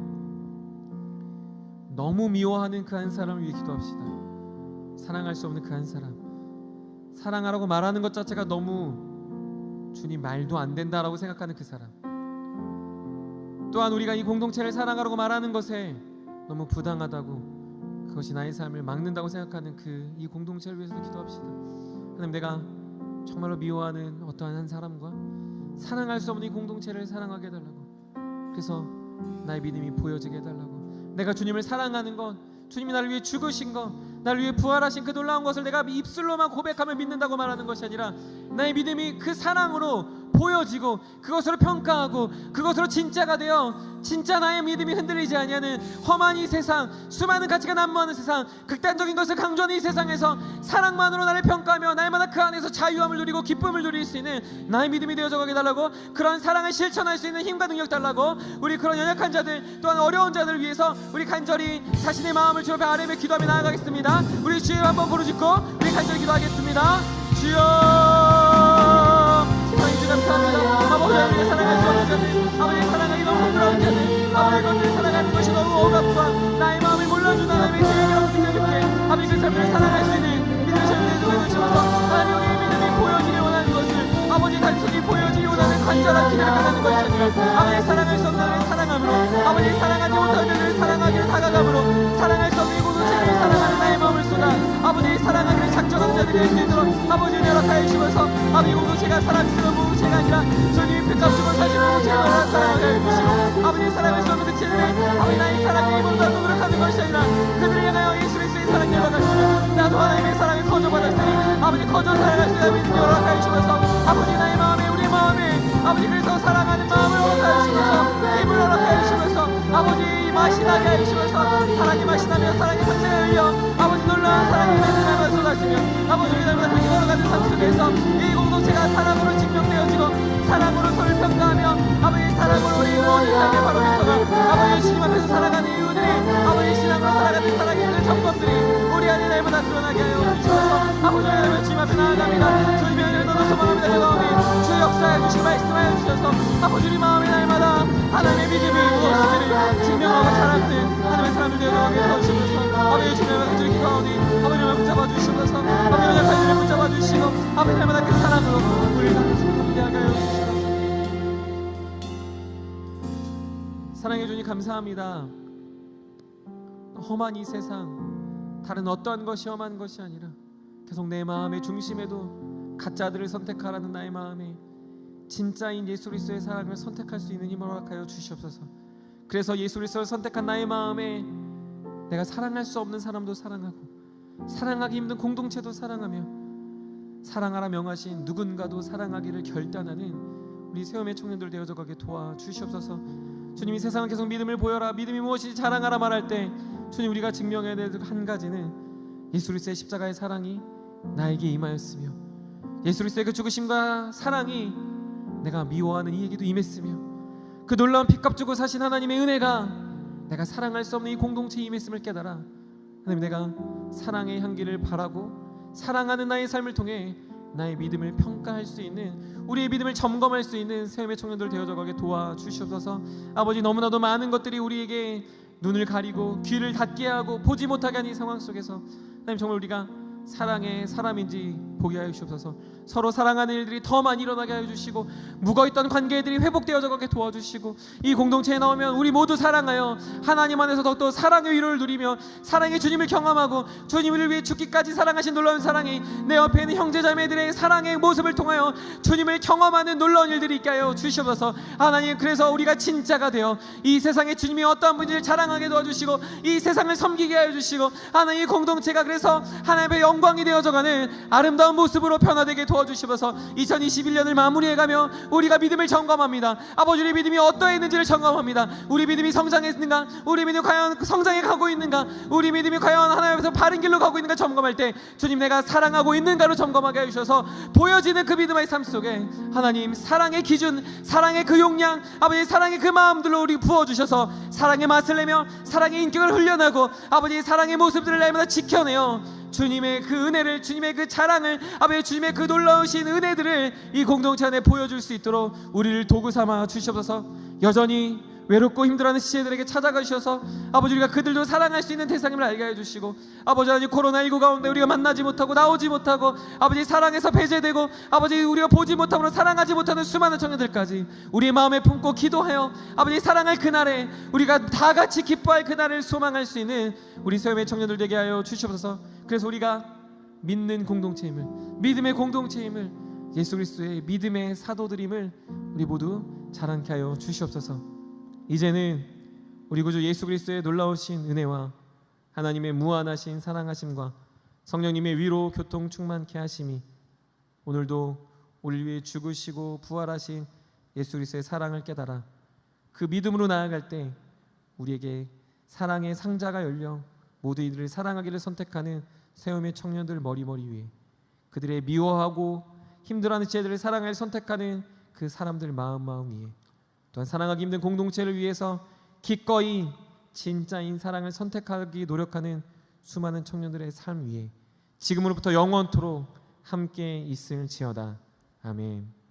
너무 미워하는 그 한 사람을 위해 기도합시다. 사랑할 수 없는 그 한 사람, 사랑하라고 말하는 것 자체가 너무 주님 말도 안 된다라고 생각하는 그 사람, 또한 우리가 이 공동체를 사랑하라고 말하는 것에 너무 부당하다고 그것이 나의 삶을 막는다고 생각하는 이 공동체를 위해서도 기도합시다. 하나님, 내가 정말로 미워하는 어떠한 한 사람과 사랑할 수 없는 이 공동체를 사랑하게 해달라고, 그래서 나의 믿음이 보여지게 해달라고, 내가 주님을 사랑하는 것, 주님이 나를 위해 죽으신 것, 나를 위해 부활하신 그 놀라운 것을 내가 입술로만 고백하며 믿는다고 말하는 것이 아니라 나의 믿음이 그 사랑으로 보여지고 그것으로 평가하고 그것으로 진짜가 되어 진짜 나의 믿음이 흔들리지 아니하는 험한 이 세상, 수많은 가치가 난무하는 세상, 극단적인 것을 강조하는 이 세상에서 사랑만으로 나를 평가하며 날마다 그 안에서 자유함을 누리고 기쁨을 누릴 수 있는 나의 믿음이 되어져 가게 달라고, 그런 사랑을 실천할 수 있는 힘과 능력 달라고, 우리 그런 연약한 자들 또한 어려운 자들을 위해서 우리 간절히 자신의 마음을 주 앞에 아뢰며 기도하며 나아가겠습니다. 우리 주여 한번 부르짖고 우리 간절히 기도하겠습니다. 주여 세상이 감사합니다. 아버지, 우리가 사랑할 수 없는 자들, 아버지 사랑하기 너무 부끄러운 자들, 아버지 그들을 사랑하는 것이 너무 어렵다, 나의 마음을 몰라준 하나님의 계획이라고 느껴질게 아버지 그 삶을 사랑할 수 있는 믿음의 절대에 주셔서 하나님 우리의 믿음이 보여지길 원하는 것을 아버지 단순히 보여지길 원하는 간절한 기대를 가는 것이 아니라 아버지 사랑할 수 없는 하나님을 사랑함으로, 아버지 사랑하지 못하는 자들을 사랑하기를 다가감으로, 사랑할 수 없는 이 공동체를 사랑하는 나의 마음을 쏟아 아버지 사랑하기를 작정하는 자들이 될 수 있도록 아버지 허락하여 주시면서 아버지 공동체가 사랑스러운 공동체가 아니라 주님이 피값 주고 사신 공동체가 사랑하게 해주시고 아버지 사랑할 수 없는 그 칠레 아버지 나의 사랑에 입으로 노력하는 것이 아니라 그들을 향하여 예수 그리스도의 사랑을 열어가시고 나도 하나님의 사랑을 거저받았으니 아버지 거저 사랑할 수 있는 믿음을 허락하여 주시면서 아버지 나의 마음에 우리 마음에 아버지 그래서 사랑하는 마음을 허락하여 주시면서 힘을 허락하여 주시면서 아버지 맛이 나게 해주시면서 사랑이 맛이 나며 사랑의 상처에 흘려 아버지 놀라운 사랑의 은혜를 쏟아지며 아버지 우리 날마다 그렇게 걸어가는 삶 속에서 이 공동체가 사랑으로 증명되어지고 사랑으로 서로 평가하며 아버지 사랑으로 우리 모든 삶의 바로미터가 아버지 주님 앞에서 살아가는 이유들이 아버지 신앙으로 살아가는 사랑의 그 점검들이 우리 안에 날마다 드러나게 하여 주시면서 아버지 우리 주님 앞에 나아갑니다. 주님의 은혜를 너도 소망합니다. 주가오니 주 역사해 주시고 말씀하여 주셔서 아버지 우리 마음의 날마다 하나님의 믿음이 무엇인지를 증명하고 자랑하는 하나님의 사람을 되어가게 도와주시면서 아버지 주님의 간절히 기도하오니 아버지를 붙잡아 주시면서 아버지 연약한 이를 붙잡아 주시고 아버지 날마다 그 사랑으로 우리를 함께하게 하여 주시옵소서. 사랑해 주니 감사합니다. 험한 이 세상, 다른 어떠한 것이 험한 것이 아니라 계속 내 마음의 중심에도 가짜들을 선택하라는 나의 마음에 진짜인 예수 그리스도의 사랑을 선택할 수 있는 힘을 허락하여 주시옵소서. 그래서 예수 그리스도를 선택한 나의 마음에 내가 사랑할 수 없는 사람도 사랑하고 사랑하기 힘든 공동체도 사랑하며 사랑하라 명하신 누군가도 사랑하기를 결단하는 우리 세움의 청년들 되어져 가게 도와주시옵소서. 주님이 세상은 계속 믿음을 보여라, 믿음이 무엇인지 자랑하라 말할 때 주님 우리가 증명해야 될 한 가지는 예수 그리스도의 십자가의 사랑이 나에게 임하였으며 예수 그리스도의 그 죽으심과 사랑이 내가 미워하는 이에게도 임했으며 그 놀라운 피값 주고 사신 하나님의 은혜가 내가 사랑할 수 없는 이 공동체에 임했음을 깨달아 하나님 내가 사랑의 향기를 바라고 사랑하는 나의 삶을 통해 나의 믿음을 평가할 수 있는, 우리의 믿음을 점검할 수 있는 세움의 청년들 되어져 가게 도와주시옵소서. 아버지 너무나도 많은 것들이 우리에게 눈을 가리고 귀를 닫게 하고 보지 못하게 하는 이 상황 속에서 하나님 정말 우리가 사랑의 사람인지 보게 하여 주시옵소서. 서로 사랑하는 일들이 더 많이 일어나게 하여 주시고 묵어있던 관계들이 회복되어져 가게 도와주시고 이 공동체에 나오면 우리 모두 사랑하여 하나님 안에서 더욱더 사랑의 위로를 누리며 사랑의 주님을 경험하고 주님을 위해 죽기까지 사랑하신 놀라운 사랑이 내 옆에 있는 형제자매들의 사랑의 모습을 통하여 주님을 경험하는 놀라운 일들이 있게 하여 주시옵소서. 하나님, 그래서 우리가 진짜가 되어 이 세상에 주님이 어떠한 분인지를 자랑하게 도와주시고 이 세상을 섬기게 하여 주시고 하나님, 이 공동체가 그래서 하나님의 영광이 되어져가는 아름다운 모습으로 변화되게 도와주시옵소서. 2021년을 마무리해가며 우리가 믿음을 점검합니다. 아버지, 우리 믿음이 어떠했는지를 점검합니다. 우리 믿음이 성장했는가, 우리 믿음이 과연 성장해 가고 있는가, 우리 믿음이 과연 하나님 앞에서 바른 길로 가고 있는가 점검할 때 주님, 내가 사랑하고 있는가로 점검하게 해주셔서 보여지는 그 믿음의 삶 속에 하나님, 사랑의 기준, 사랑의 그 용량, 아버지 사랑의 그 마음들로 우리 부어주셔서 사랑의 맛을 내며 사랑의 인격을 훈련하고 아버지 사랑의 모습들을 날마다 지켜내어 주님의 그 은혜를, 주님의 그 자랑을, 아버지 주님의 그 놀라우신 은혜들을 이 공동체 안에 보여줄 수 있도록 우리를 도구 삼아 주시옵소서. 여전히 외롭고 힘들어하는 시체들에게 찾아가 주셔서 아버지, 우리가 그들도 사랑할 수 있는 대상임을 알게 해주시고 아버지, 하나님, 코로나19 가운데 우리가 만나지 못하고 나오지 못하고 아버지 사랑에서 배제되고 아버지 우리가 보지 못하고 사랑하지 못하는 수많은 청년들까지 우리의 마음에 품고 기도하여 아버지 사랑할 그날에 우리가 다 같이 기뻐할 그날을 소망할 수 있는 우리 세움의 청년들 되게 하여 주시옵소서. 그래서 우리가 믿는 공동체임을, 믿음의 공동체임을, 예수 그리스도의 믿음의 사도들임을 우리 모두 자랑케 하여 주시옵소서. 이제는 우리 구주 예수 그리스도의 놀라우신 은혜와 하나님의 무한하신 사랑하심과 성령님의 위로 교통 충만케 하심이 오늘도 우리를 위해 죽으시고 부활하신 예수 그리스도의 사랑을 깨달아 그 믿음으로 나아갈 때 우리에게 사랑의 상자가 열려 모두 이들을 사랑하기를 선택하는 세움의 청년들 머리머리 위에 그들의 미워하고 힘들어하는 지혜들을 사랑을 선택하는 그 사람들 마음 위에 또한 사랑하기 힘든 공동체를 위해서 기꺼이 진짜인 사랑을 선택하기 노력하는 수많은 청년들의 삶 위에 지금으로부터 영원토록 함께 있을지어다. 아멘.